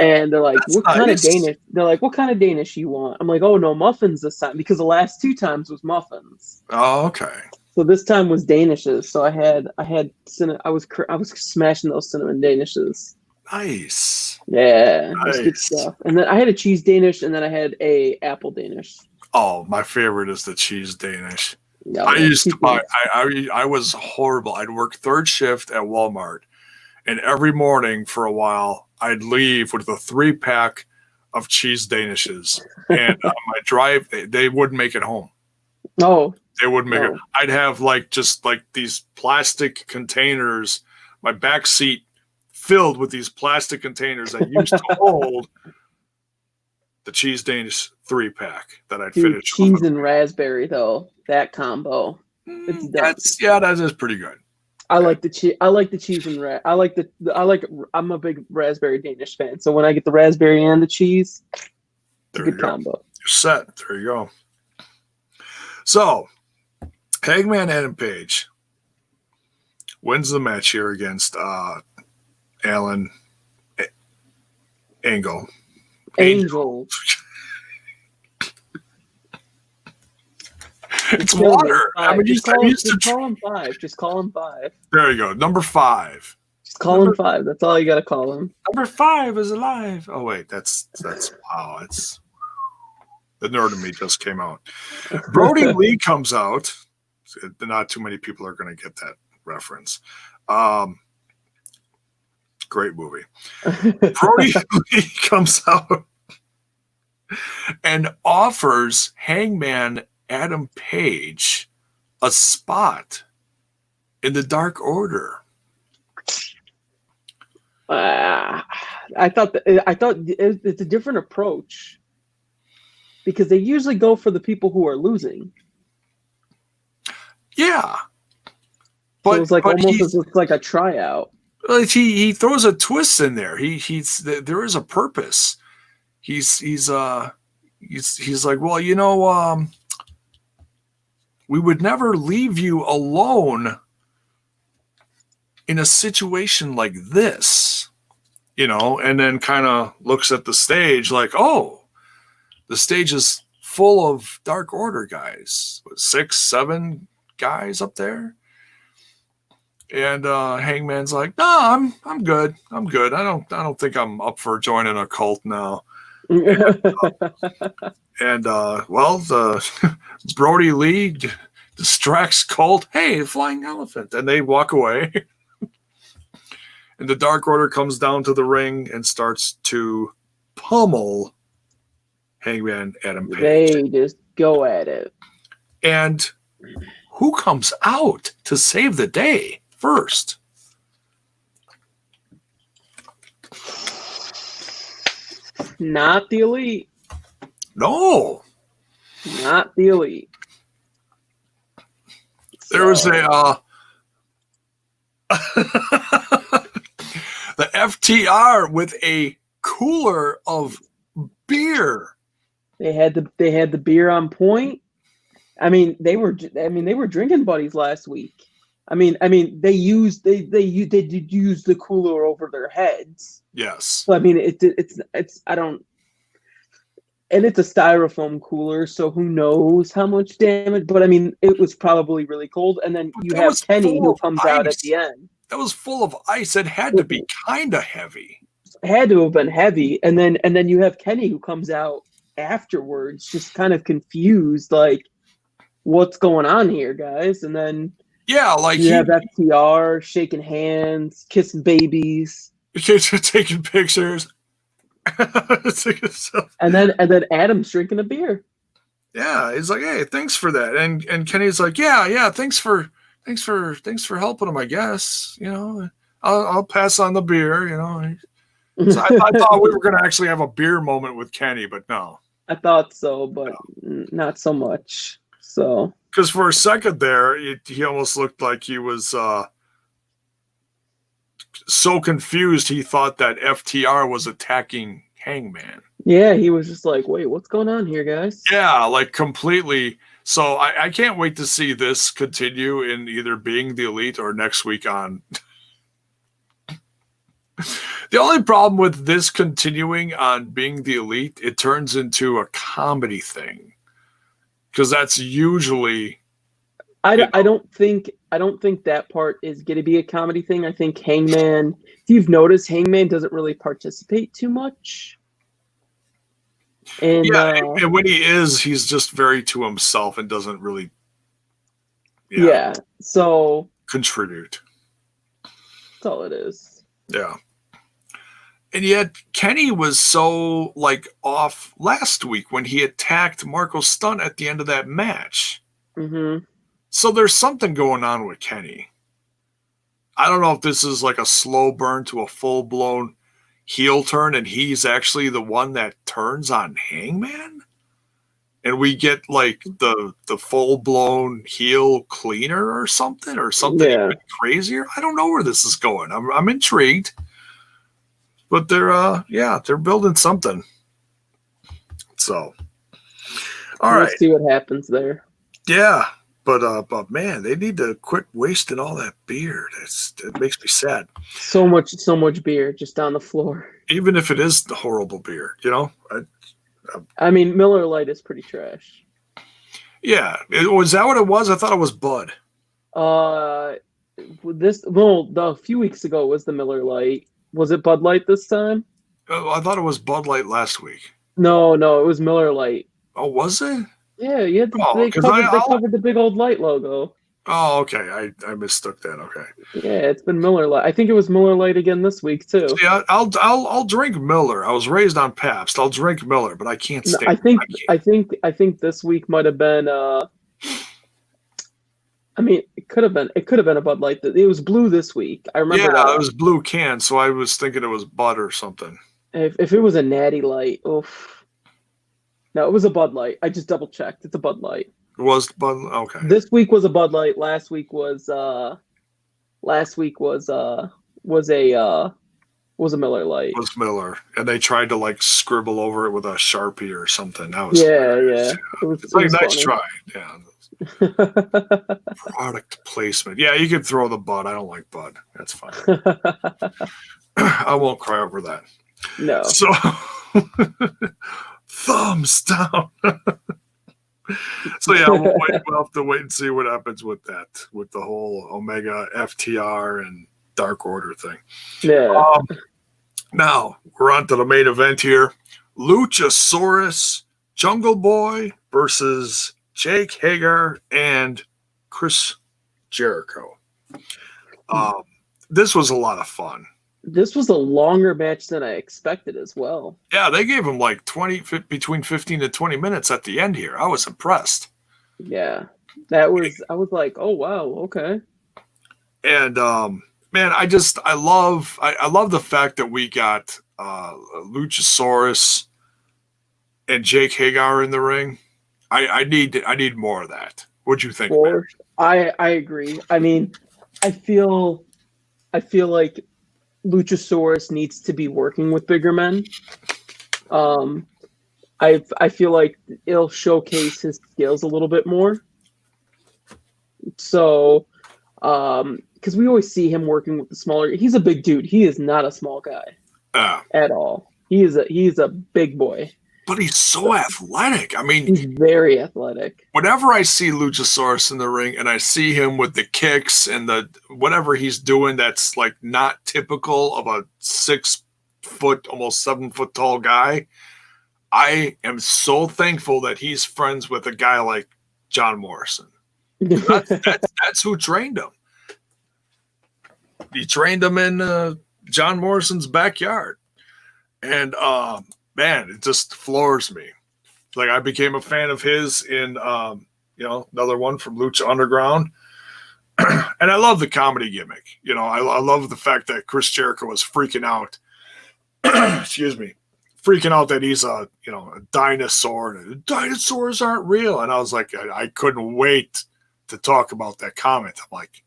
Speaker 1: And they're like, what kind of Danish? They're like, what kind of Danish you want? I'm like, oh, no muffins this time, because the last 2 times was muffins.
Speaker 2: Oh, okay.
Speaker 1: So this time was Danishes. So I was smashing those cinnamon Danishes.
Speaker 2: Nice.
Speaker 1: Yeah, nice. Good stuff. And then I had a cheese Danish, and then I had a apple Danish.
Speaker 2: Oh, my favorite is the cheese Danish.
Speaker 1: Yeah,
Speaker 2: I used to buy. I was horrible. I'd work third shift at Walmart, and every morning for a while, I'd leave with a 3-pack of cheese Danishes. And on my drive, they wouldn't make it home.
Speaker 1: Oh,
Speaker 2: they wouldn't make it. I'd have just these plastic containers. My back seat filled with these plastic containers that used to hold the cheese Danish 3-pack that I'd finish.
Speaker 1: Cheese and raspberry, though, that combo.
Speaker 2: That is pretty good.
Speaker 1: I like the cheese. I'm a big raspberry Danish fan. So when I get the raspberry and the cheese, it's a good combo.
Speaker 2: You're set. There you go. So, Hangman Adam Page wins the match here against Alan Angel. It's water.
Speaker 1: Just call him 5. Just call him 5.
Speaker 2: There you go. Number 5.
Speaker 1: Just call him 5. That's all you got to call him.
Speaker 2: Number 5 is alive. Oh wait, that's wow. It's the nerd in me just came out. Brody Lee comes out. Not too many people are going to get that reference. Great movie. Brody Lee comes out and offers Hangman Adam Page a spot in the Dark Order.
Speaker 1: I thought it's a different approach because they usually go for the people who are losing.
Speaker 2: Yeah,
Speaker 1: but so it was like almost like a tryout.
Speaker 2: He throws a twist in there. There is a purpose. He's like, well, we would never leave you alone in a situation like this, and then kind of looks at the stage like, oh, the stage is full of Dark Order guys, 6, 7 guys up there. And Hangman's like, no, I'm good. I don't think I'm up for joining a cult now. And the Brody Lee distracts Colt. Hey, flying elephant, and they walk away. And the Dark Order comes down to the ring and starts to pummel Hangman Adam Page.
Speaker 1: They just go at it.
Speaker 2: And who comes out to save the day first?
Speaker 1: Not the Elite.
Speaker 2: No.
Speaker 1: Not the Elite.
Speaker 2: There was a the FTR with a cooler of beer.
Speaker 1: They had the beer on point. I mean, they were drinking buddies last week. I mean, they did use the cooler over their heads.
Speaker 2: Yes.
Speaker 1: So I mean, it's I don't. And it's a styrofoam cooler, so who knows how much damage? But I mean, it was probably really cold. And then you have Kenny who comes out at the end.
Speaker 2: That was full of ice. It had to be kind of heavy.
Speaker 1: Had to have been heavy. And then you have Kenny who comes out afterwards, just kind of confused, like, what's going on here, guys? And then
Speaker 2: like
Speaker 1: you have FTR shaking hands, kissing babies.
Speaker 2: The kids are taking pictures.
Speaker 1: and then Adam's drinking a beer.
Speaker 2: Yeah, he's like, "Hey, thanks for that." And Kenny's like, "Yeah, thanks for helping him. I guess I'll pass on the beer. So I thought we were going to actually have a beer moment with Kenny, but no.
Speaker 1: I thought so, but not so much. So
Speaker 2: because for a second there, he almost looked like he was so confused he thought that FTR was attacking Hangman.
Speaker 1: Yeah, he was just like, wait, what's going on here, guys?
Speaker 2: Yeah, like completely. So I can't wait to see this continue in either Being the Elite or next week on. The only problem with this continuing on Being the Elite, it turns into a comedy thing. Because that's usually...
Speaker 1: I don't think that part is going to be a comedy thing. I think Hangman, if you've noticed, Hangman doesn't really participate too much. And
Speaker 2: and when he is, he's just very to himself and doesn't really
Speaker 1: so
Speaker 2: contribute.
Speaker 1: That's all it is.
Speaker 2: Yeah. And yet Kenny was so off last week when he attacked Marco Stunt at the end of that match.
Speaker 1: Mm-hmm.
Speaker 2: So there's something going on with Kenny. I don't know if this is like a slow burn to a full-blown heel turn and he's actually the one that turns on Hangman. And we get the full-blown heel cleaner or something even crazier. I don't know where this is going. I'm intrigued. But they're building something. So,
Speaker 1: We'll see what happens there.
Speaker 2: Yeah. But man, they need to quit wasting all that beer. It makes me sad.
Speaker 1: So much beer just on the floor.
Speaker 2: Even if it is the horrible beer,
Speaker 1: I mean, Miller Lite is pretty trash.
Speaker 2: Yeah, was that what it was? I thought it was Bud.
Speaker 1: A few weeks ago it was the Miller Lite. Was it Bud Light this time?
Speaker 2: I thought it was Bud Light last week.
Speaker 1: No, it was Miller Lite.
Speaker 2: Oh, was it?
Speaker 1: Yeah, they covered the big old light logo.
Speaker 2: Oh, okay. I mistook that. Okay.
Speaker 1: Yeah, it's been Miller Lite. I think it was Miller Lite again this week too.
Speaker 2: Yeah, I'll drink Miller. I was raised on Pabst. I'll drink Miller, but I can't stand.
Speaker 1: I think this week might have been. I mean, it could have been a Bud Light. It was blue this week. I remember.
Speaker 2: Yeah, it was blue can, so I was thinking it was Bud or something.
Speaker 1: If it was a Natty Light, oof. No, it was a Bud Light. I just double checked. It's a Bud Light.
Speaker 2: It was Bud. Okay.
Speaker 1: This week was a Bud Light. Last week was a Miller Lite.
Speaker 2: It was Miller, and they tried to scribble over it with a Sharpie or something. That was
Speaker 1: It was
Speaker 2: nice try. Yeah. Product placement. Yeah, you could throw the Bud. I don't like Bud. That's fine. I won't cry over that.
Speaker 1: No.
Speaker 2: So thumbs down. So yeah, we'll have to wait and see what happens with that, with the whole Omega FTR and Dark Order thing.
Speaker 1: Yeah.
Speaker 2: Now we're on to the main event here. Luchasaurus Jungle Boy versus Jake Hager and Chris Jericho. This was a lot of fun.
Speaker 1: This was a longer match than I expected as well.
Speaker 2: Yeah, they gave him like between 15 to 20 minutes at the end here. I was impressed.
Speaker 1: Yeah, I was like, oh wow, okay.
Speaker 2: And man, I love the fact that we got Luchasaurus and Jake Hagar in the ring. I need more of that. What'd you think, man?
Speaker 1: I agree. I mean, I feel like Luchasaurus needs to be working with bigger men. I feel like it'll showcase his skills a little bit more. So, because we always see him working with the smaller. He's a big dude. He is not a small guy at all. He's a big boy.
Speaker 2: But he's so athletic. I mean,
Speaker 1: he's very athletic.
Speaker 2: Whenever I see Luchasaurus in the ring and I see him with the kicks and the whatever he's doing, that's like not typical of a 6 foot, almost 7 foot tall guy. I am so thankful that he's friends with a guy like John Morrison. That's who trained him. He trained him in John Morrison's backyard. And man, it just floors me. Like I became a fan of his in another one from Lucha Underground. And I love the comedy gimmick. I love the fact that Chris Jericho was freaking out. Excuse me. Freaking out that he's a dinosaur and dinosaurs aren't real. And I was like, I couldn't wait to talk about that comment. I'm like,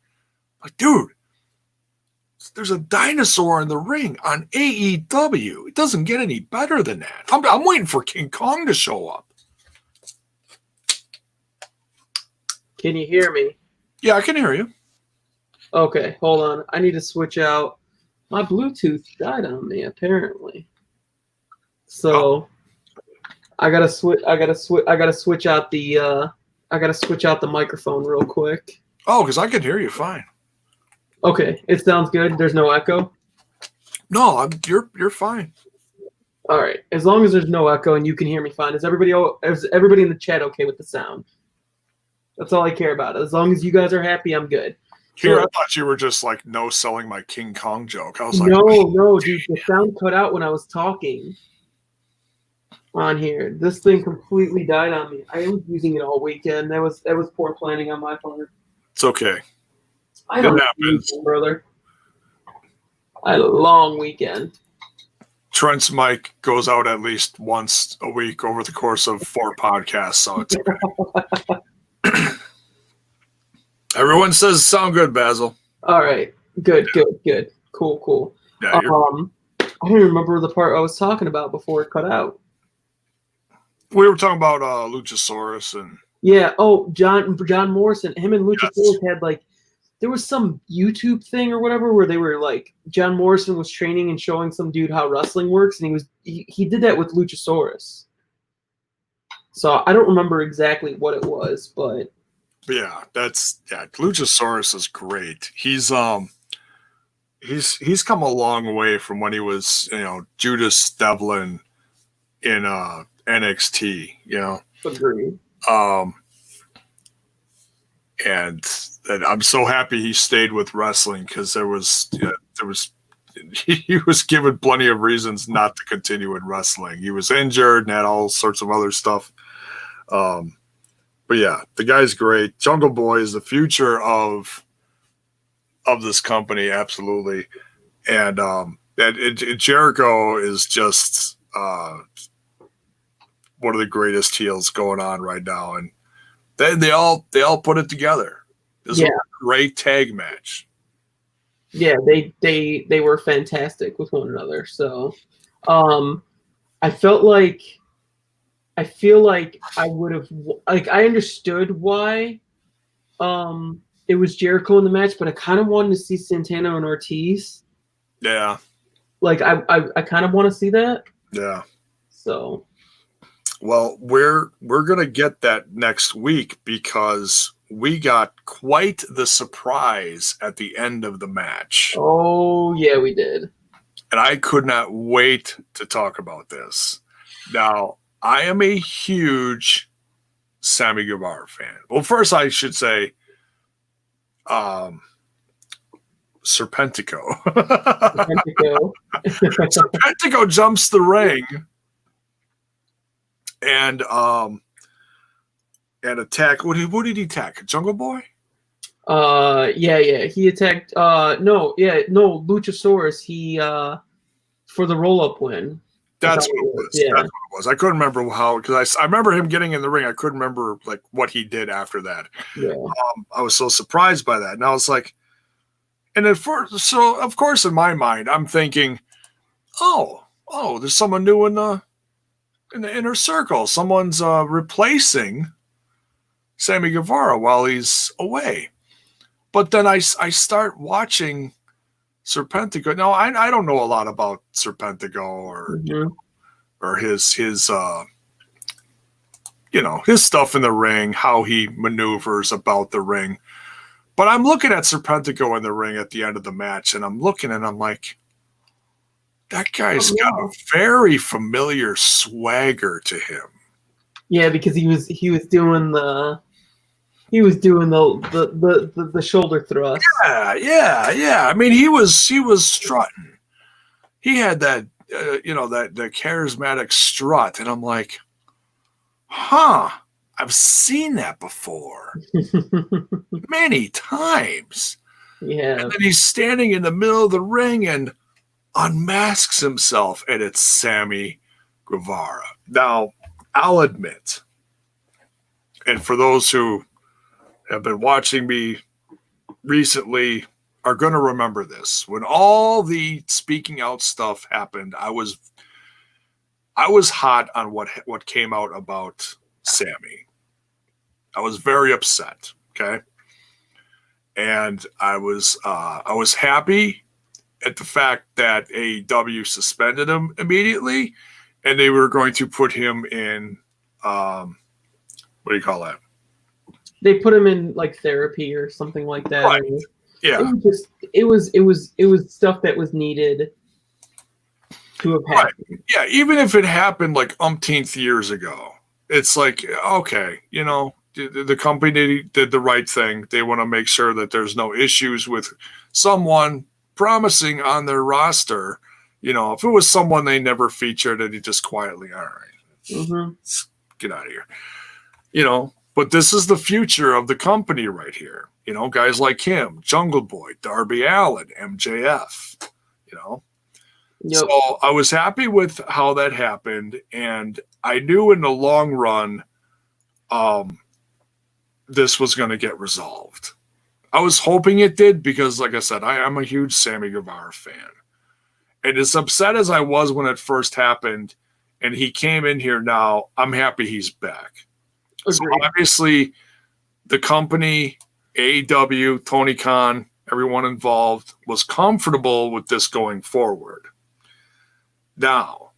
Speaker 2: dude, there's a dinosaur in the ring on AEW. It doesn't get any better than that. I'm waiting for King Kong to show up.
Speaker 1: Can you hear me?
Speaker 2: Yeah, I can hear you.
Speaker 1: Okay, hold on. I need to switch out. My Bluetooth died on me apparently. So I gotta switch out the microphone real quick.
Speaker 2: Oh, because I can hear you fine.
Speaker 1: Okay, it sounds good. There's no echo.
Speaker 2: No, you're fine.
Speaker 1: All right, as long as there's no echo and you can hear me fine. Is everybody in the chat okay with the sound? That's all I care about. As long as you guys are happy, I'm good.
Speaker 2: Here, I thought you were just like no selling my King Kong joke. I was like,
Speaker 1: no, dude, the sound cut out when I was talking on here. This thing completely died on me. I was using it all weekend. That was poor planning on my part.
Speaker 2: It's okay.
Speaker 1: I don't know, brother. I had a long weekend.
Speaker 2: Trent's mic goes out at least once a week over the course of 4 podcasts, so it's okay. Everyone says sound good, Basil.
Speaker 1: All right. Good. Cool.
Speaker 2: Yeah,
Speaker 1: I don't even remember the part I was talking about before it cut out.
Speaker 2: We were talking about Luchasaurus and
Speaker 1: John Morrison. Him and Luchasaurus had there was some YouTube thing or whatever where they were like John Morrison was training and showing some dude how wrestling works, and he did that with Luchasaurus. So I don't remember exactly what it was, but
Speaker 2: yeah, Luchasaurus is great. He's come a long way from when he was Judas Devlin in NXT.
Speaker 1: Agreed.
Speaker 2: And I'm so happy he stayed with wrestling because he was given plenty of reasons not to continue in wrestling. He was injured and had all sorts of other stuff. But yeah, the guy's great. Jungle Boy is the future of this company, absolutely. And Jericho is just one of the greatest heels going on right now, and they all put it together. This was a great tag match.
Speaker 1: Yeah, they were fantastic with one another. So, I feel like I would have I understood why it was Jericho in the match, but I kind of wanted to see Santana and Ortiz.
Speaker 2: Yeah.
Speaker 1: I kind of want to see that.
Speaker 2: Yeah.
Speaker 1: So.
Speaker 2: Well, we're gonna get that next week because we got quite the surprise at the end of the match.
Speaker 1: Oh yeah, we did.
Speaker 2: And I could not wait to talk about this. Now, I am a huge Sammy Guevara fan. Well, first I should say, Serpentico.
Speaker 1: Serpentico.
Speaker 2: Serpentico jumps the ring and attack. What did he attack? Jungle Boy?
Speaker 1: Yeah. He attacked. Luchasaurus. He for the roll up win.
Speaker 2: That's what it was.
Speaker 1: Yeah.
Speaker 2: That's what it was. I couldn't remember how, because I remember him getting in the ring. I couldn't remember like what he did after that.
Speaker 1: Yeah.
Speaker 2: I was so surprised by that, and I was like, and at first, so of course in my mind I'm thinking, oh, there's someone new in the inner circle. Someone's replacing Sammy Guevara while he's away. But then I start watching Serpentico. Now I don't know a lot about Serpentico or or his his stuff in the ring, how he maneuvers about the ring. But I'm looking at Serpentico in the ring at the end of the match, and I'm looking and I'm like, that guy's got a very familiar swagger to him. Yeah, because he was doing the shoulder thrust. Yeah. I mean, he was strutting. He had that that charismatic strut, and I'm like, I've seen that before many times. Yeah. And then he's standing in the middle of the ring and unmasks himself, and it's Sammy Guevara. Now, I'll admit, and for those who have been watching me recently are going to remember this. When all the speaking out stuff happened, I was hot on what came out about Sammy. I was very upset, okay? And I was happy at the fact that AEW suspended him immediately, and they were going to put him in what do you call that?
Speaker 1: They put him in like therapy or something like that.
Speaker 2: Right. Yeah.
Speaker 1: It was stuff that was needed to have happened.
Speaker 2: Right. Yeah, even if it happened like umpteenth years ago, it's like, okay, the company did the right thing. They want to make sure that there's no issues with someone promising on their roster. If it was someone they never featured and he just quietly, all right, get out of here. But this is the future of the company right here. Guys like him, Jungle Boy, Darby Allin, MJF, Yep. So I was happy with how that happened, and I knew in the long run this was going to get resolved. I was hoping it did because, like I said, I'm a huge Sammy Guevara fan. And as upset as I was when it first happened and he came in here now, I'm happy he's back. Agreed. So obviously the company, AEW, Tony Khan, everyone involved was comfortable with this going forward. Now,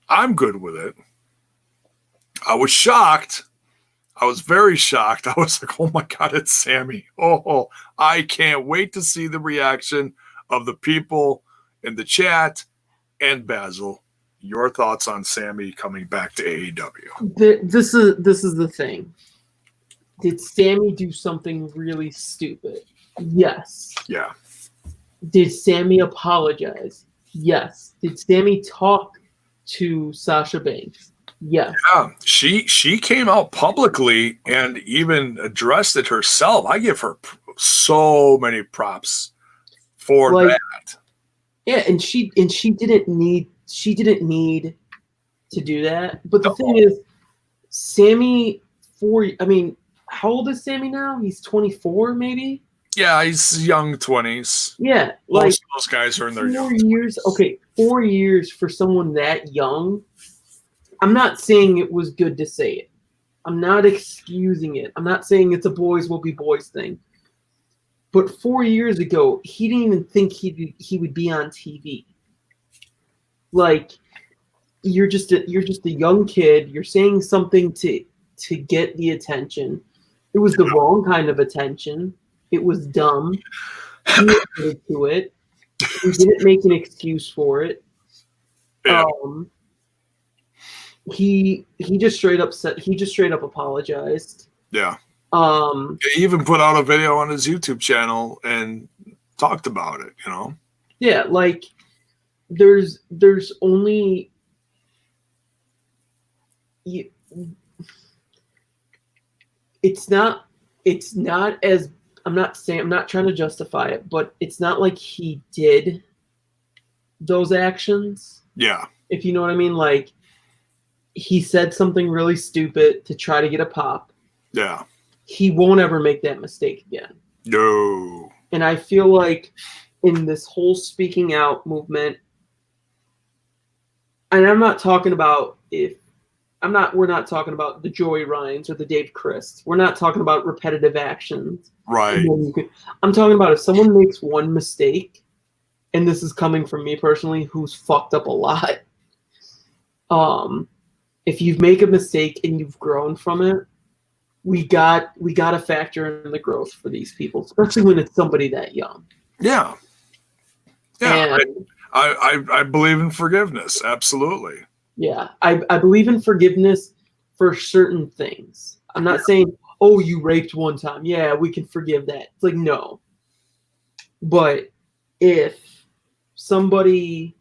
Speaker 2: I'm good with it. I was shocked. I was very shocked. I was like, oh my God, it's Sammy. Oh, I can't wait to see the reaction of the people in the chat. And Basil, your thoughts on Sammy coming back to AEW?
Speaker 1: This is the thing. Did Sammy do something really stupid? Yes.
Speaker 2: Yeah.
Speaker 1: Did Sammy apologize? Yes. Did Sammy talk to Sasha Banks? Yes.
Speaker 2: Yeah, she came out publicly and even addressed it herself. I give her so many props for that.
Speaker 1: Yeah, and she didn't need to do that. But the thing is, Sammy how old is Sammy now? He's 24, maybe?
Speaker 2: Yeah, he's young 20s.
Speaker 1: Yeah.
Speaker 2: Most of those guys are in their young
Speaker 1: 20s. Okay, 4 years for someone that young. I'm not saying it was good to say it. I'm not excusing it. I'm not saying it's a boys will be boys thing. But 4 years ago, he didn't even think he would be on TV. Like, you're just a young kid. You're saying something to get the attention. It was the wrong kind of attention. It was dumb. He admitted to it. He didn't make an excuse for it.
Speaker 2: Yeah.
Speaker 1: He just straight up apologized.
Speaker 2: Yeah.
Speaker 1: He
Speaker 2: even put out a video on his YouTube channel and talked about it, you know?
Speaker 1: Yeah, like there's only you, it's not as I'm not trying to justify it, but it's not like he did those actions.
Speaker 2: Yeah.
Speaker 1: If you know what I mean, like he said something really stupid to try to get a pop.
Speaker 2: Yeah.
Speaker 1: He won't ever make that mistake again.
Speaker 2: No.
Speaker 1: And I feel like in this whole speaking out movement, and I'm not talking about we're not talking about the Joey Ryans or the Dave Christ. We're not talking about repetitive actions.
Speaker 2: Right.
Speaker 1: I'm talking about if someone makes one mistake, and this is coming from me personally, who's fucked up a lot. If you make a mistake and you've grown from it, we got to factor in the growth for these people, especially when it's somebody that young.
Speaker 2: Yeah. Yeah.
Speaker 1: And,
Speaker 2: I believe in forgiveness. Absolutely.
Speaker 1: yeah. I believe in forgiveness for certain things. I'm not saying, oh, you raped one time. Yeah, we can forgive that. It's like, no. But if somebody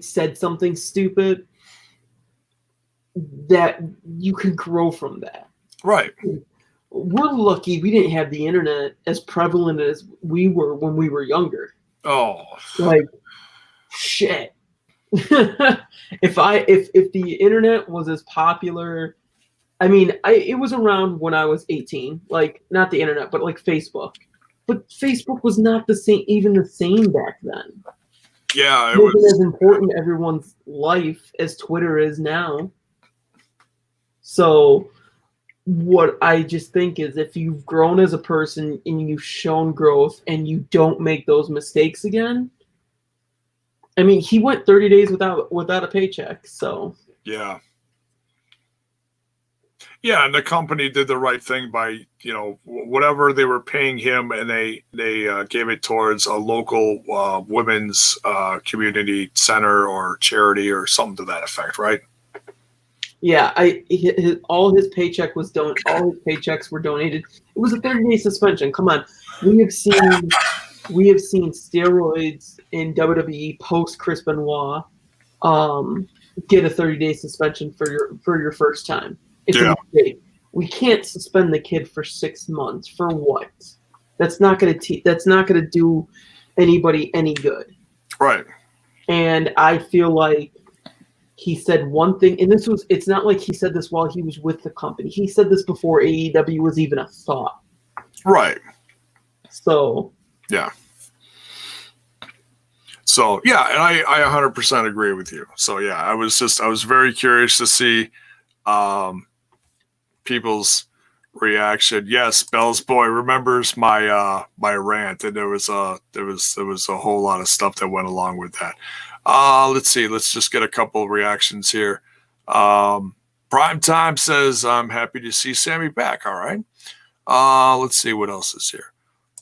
Speaker 1: said something stupid, that you can grow from that.
Speaker 2: Right.
Speaker 1: We're lucky we didn't have the internet as prevalent as we were when we were younger.
Speaker 2: Oh.
Speaker 1: Like, shit. if the internet was as popular, I mean, it was around when I was 18. Like, not the internet, but like Facebook. But Facebook was not the same back then.
Speaker 2: Yeah,
Speaker 1: it wasn't as important to everyone's life as Twitter is now. So what I just think is if you've grown as a person and you've shown growth and you don't make those mistakes again. I mean, he went 30 days without a paycheck, so.
Speaker 2: Yeah. Yeah, and the company did the right thing by, whatever they were paying him, and they gave it towards a local women's community center or charity or something to that effect, right?
Speaker 1: Yeah, all his paychecks were donated. It was a 30-day suspension. Come on, we have seen steroids in WWE post Chris Benoit get a 30-day suspension for your first time. It's a mistake. We can't suspend the kid for 6 months for what? That's not going to do anybody any good.
Speaker 2: Right.
Speaker 1: And I feel like he said one thing, and it's not like he said this while he was with the company. He said this before AEW was even a thought.
Speaker 2: Right.
Speaker 1: So.
Speaker 2: Yeah. So, yeah, and I 100% agree with you. So, yeah, I was very curious to see people's reaction. Yes, Bell's boy remembers my rant, and there was a whole lot of stuff that went along with that. Let's see. Let's just get a couple of reactions here. Prime Time says, I'm happy to see Sammy back. All right. Let's see what else is here.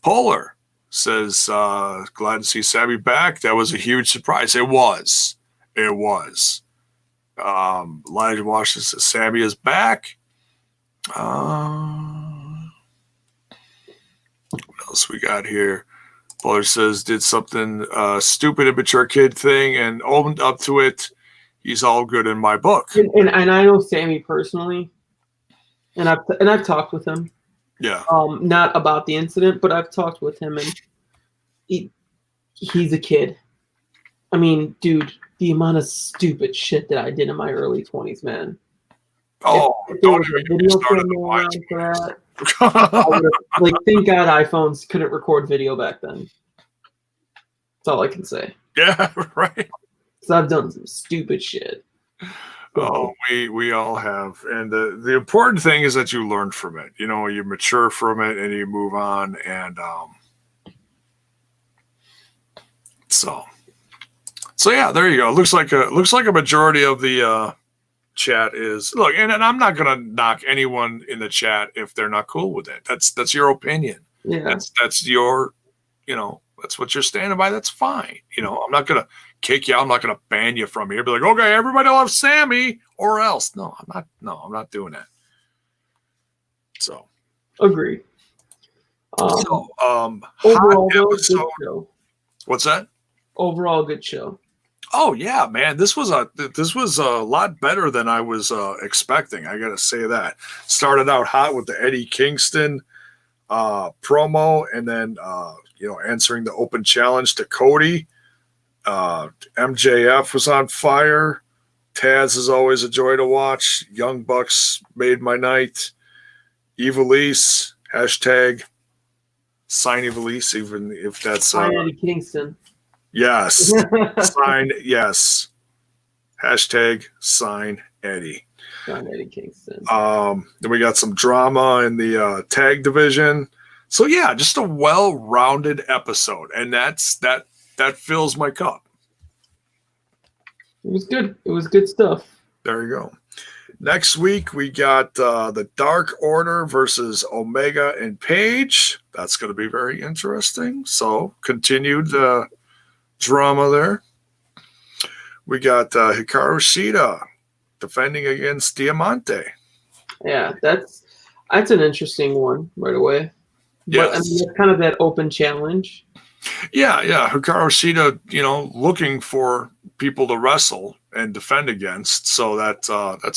Speaker 2: Polar says, glad to see Sammy back. That was a huge surprise. It was. Elijah Washington says, Sammy is back. What else we got here? Polar says, did something stupid, immature kid thing and owned up to it. He's all good in my book.
Speaker 1: And I know Sammy personally, and I've talked with him.
Speaker 2: Yeah.
Speaker 1: Not about the incident, but I've talked with him, and he's a kid. I mean, dude, the amount of stupid shit that I did in my early 20s, man.
Speaker 2: Oh,
Speaker 1: if there was a video camera around for that, thank God iPhones couldn't record video back then. That's all I can say.
Speaker 2: Yeah, right.
Speaker 1: Because I've done some stupid shit.
Speaker 2: Oh, we all have. And the important thing is that you learn from it. You mature from it and you move on. And so yeah, there you go. It looks like a majority of the chat is look, and I'm not gonna knock anyone in the chat if they're not cool with it. That's your opinion.
Speaker 1: Yeah.
Speaker 2: That's your, that's what you're standing by. That's fine. I'm not gonna kick you out. I'm not gonna ban you from here. Be like, okay, everybody loves Sammy or else. No, I'm not doing that. So
Speaker 1: agree. Um,
Speaker 2: Hot
Speaker 1: Overall, though, good
Speaker 2: episode.
Speaker 1: show.
Speaker 2: What's that?
Speaker 1: Overall, good show.
Speaker 2: Oh yeah, man, this was a lot better than I was expecting. I gotta say that. Started out hot with the Eddie Kingston promo, and then answering the open challenge to Cody. MJF was on fire. Taz is always a joy to watch. Young Bucks made my night. Evilise, hashtag sign Evilise, even if that's
Speaker 1: Eddie Kingston.
Speaker 2: yes. Sign yes. Hashtag sign Eddie.
Speaker 1: Sign Eddie Kingston.
Speaker 2: Then we got some drama in the tag division. So yeah, just a well-rounded episode. And that fills my cup.
Speaker 1: It was good. It was good stuff.
Speaker 2: There you go. Next week, we got the Dark Order versus Omega and Page. That's going to be very interesting. So, continued drama there. We got Hikaru Shida defending against Diamante.
Speaker 1: Yeah, that's an interesting one right away.
Speaker 2: Yes.
Speaker 1: But I mean, it's kind of that open challenge.
Speaker 2: Yeah. Hikaru Shida, looking for people to wrestle and defend against. So that's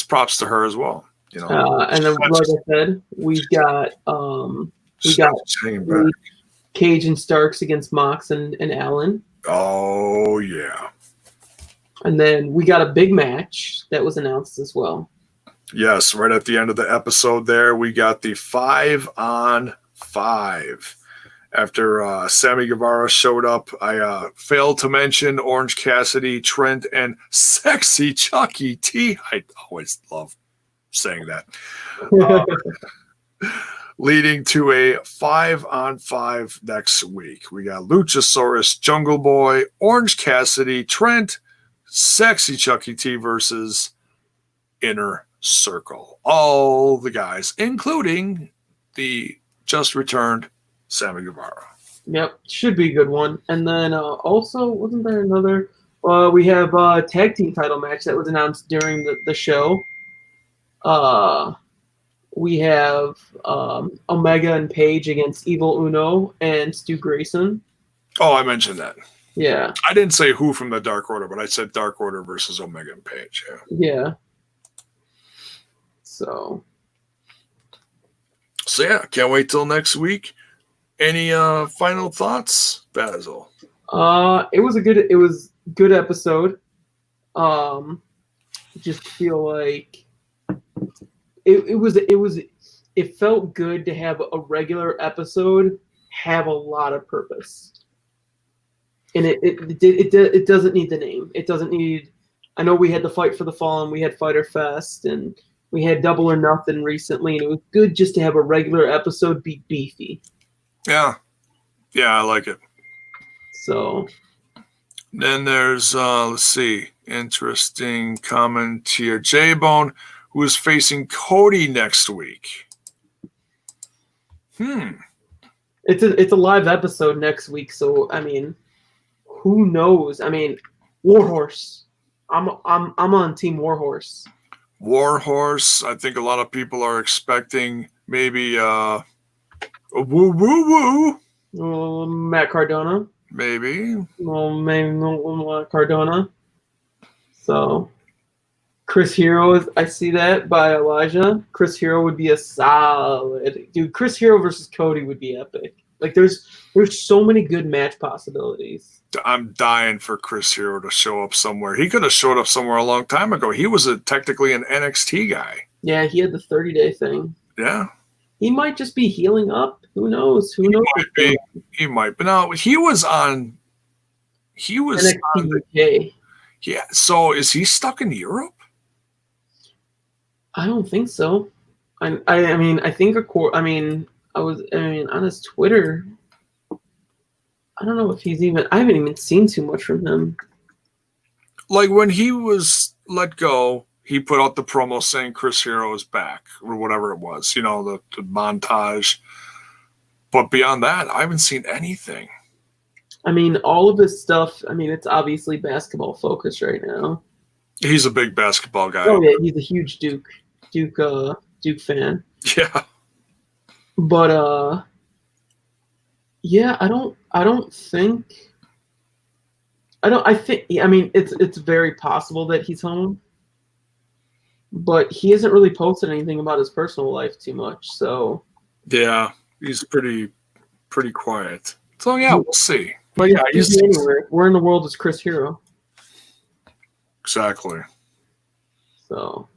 Speaker 2: props to her as well.
Speaker 1: And then, like I said, we got Cage and Starks against Mox and Allen.
Speaker 2: Oh yeah.
Speaker 1: And then we got a big match that was announced as well.
Speaker 2: Yes, right at the end of the episode there, we got the 5-on-5. After Sammy Guevara showed up, I failed to mention Orange Cassidy, Trent, and Sexy Chucky T. I always love saying that. Leading to a 5-on-5 next week. We got Luchasaurus, Jungle Boy, Orange Cassidy, Trent, Sexy Chucky T versus Inner Circle. All the guys, including the just returned Sammy Guevara.
Speaker 1: Yep, should be a good one. And then also, wasn't there another? We have a tag team title match that was announced during the show. We have Omega and Page against Evil Uno and Stu Grayson.
Speaker 2: Oh, I mentioned that.
Speaker 1: Yeah.
Speaker 2: I didn't say who from the Dark Order, but I said Dark Order versus Omega and Page.
Speaker 1: Yeah. So
Speaker 2: yeah, can't wait till next week. Any final thoughts, Basil?
Speaker 1: It was good episode. Just feel like it felt good to have a regular episode have a lot of purpose. And it doesn't need the name. It doesn't need. I know we had the Fight for the Fallen, we had Fyter Fest, and we had Double or Nothing recently, and it was good just to have a regular episode be beefy.
Speaker 2: Yeah, I like it.
Speaker 1: So
Speaker 2: then there's let's see, interesting comment here. J-Bone, who is facing Cody next week.
Speaker 1: It's a live episode next week, so I mean, who knows? I mean, Warhorse. I'm on Team Warhorse.
Speaker 2: Warhorse. I think a lot of people are expecting maybe woo.
Speaker 1: Matt Cardona.
Speaker 2: Maybe
Speaker 1: Matt Cardona. So Chris Hero, I see that by Elijah. Chris Hero would be a solid dude. Chris Hero versus Cody would be epic. Like there's so many good match possibilities.
Speaker 2: I'm dying for Chris Hero to show up somewhere. He could have showed up somewhere a long time ago. He was technically an NXT guy.
Speaker 1: Yeah, he had the 30-day thing.
Speaker 2: Yeah.
Speaker 1: He might just be healing up. Who knows? He
Speaker 2: might. But no, he was on
Speaker 1: NXT UK.
Speaker 2: Yeah. So is he stuck in Europe?
Speaker 1: I don't think so. I mean, I think on his Twitter, I don't know if he's even. I haven't even seen too much from him.
Speaker 2: Like when he was let go, he put out the promo saying Chris Hero is back or whatever it was. The montage. But beyond that, I haven't seen anything.
Speaker 1: I mean, all of his stuff. I mean, it's obviously basketball focused right now.
Speaker 2: He's a big basketball guy.
Speaker 1: Oh yeah, he's a huge Duke fan.
Speaker 2: Yeah.
Speaker 1: But Yeah, I mean, it's very possible that he's home, but he hasn't really posted anything about his personal life too much. So
Speaker 2: Yeah, he's pretty quiet. So yeah, we'll see. But yeah,
Speaker 1: he's anywhere. Where in the world is Chris Hero?
Speaker 2: Exactly.
Speaker 1: So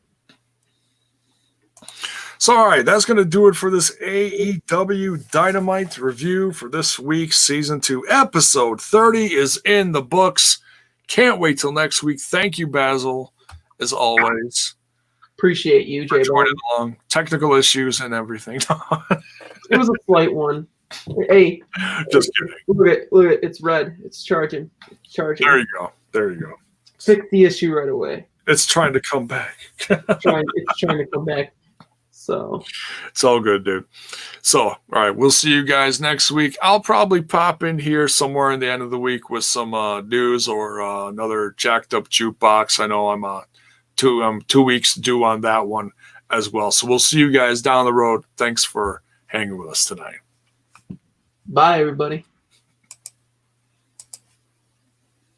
Speaker 2: all right, that's going to do it for this AEW Dynamite review for this week's Season 2. Episode 30 is in the books. Can't wait till next week. Thank you, Basil, as always.
Speaker 1: Appreciate you, Jay.
Speaker 2: Joining along. Technical issues and everything.
Speaker 1: It was a slight one. Hey,
Speaker 2: just kidding.
Speaker 1: Look at it. It's red. It's charging.
Speaker 2: There you go.
Speaker 1: Fix the issue right away.
Speaker 2: It's trying to come back.
Speaker 1: It's trying to come back. So
Speaker 2: it's all good, dude. So, all right, we'll see you guys next week. I'll probably pop in here somewhere in the end of the week with some news or another jacked up jukebox. I know I'm 2 weeks due on that one as well. So we'll see you guys down the road. Thanks for hanging with us tonight.
Speaker 1: Bye, everybody.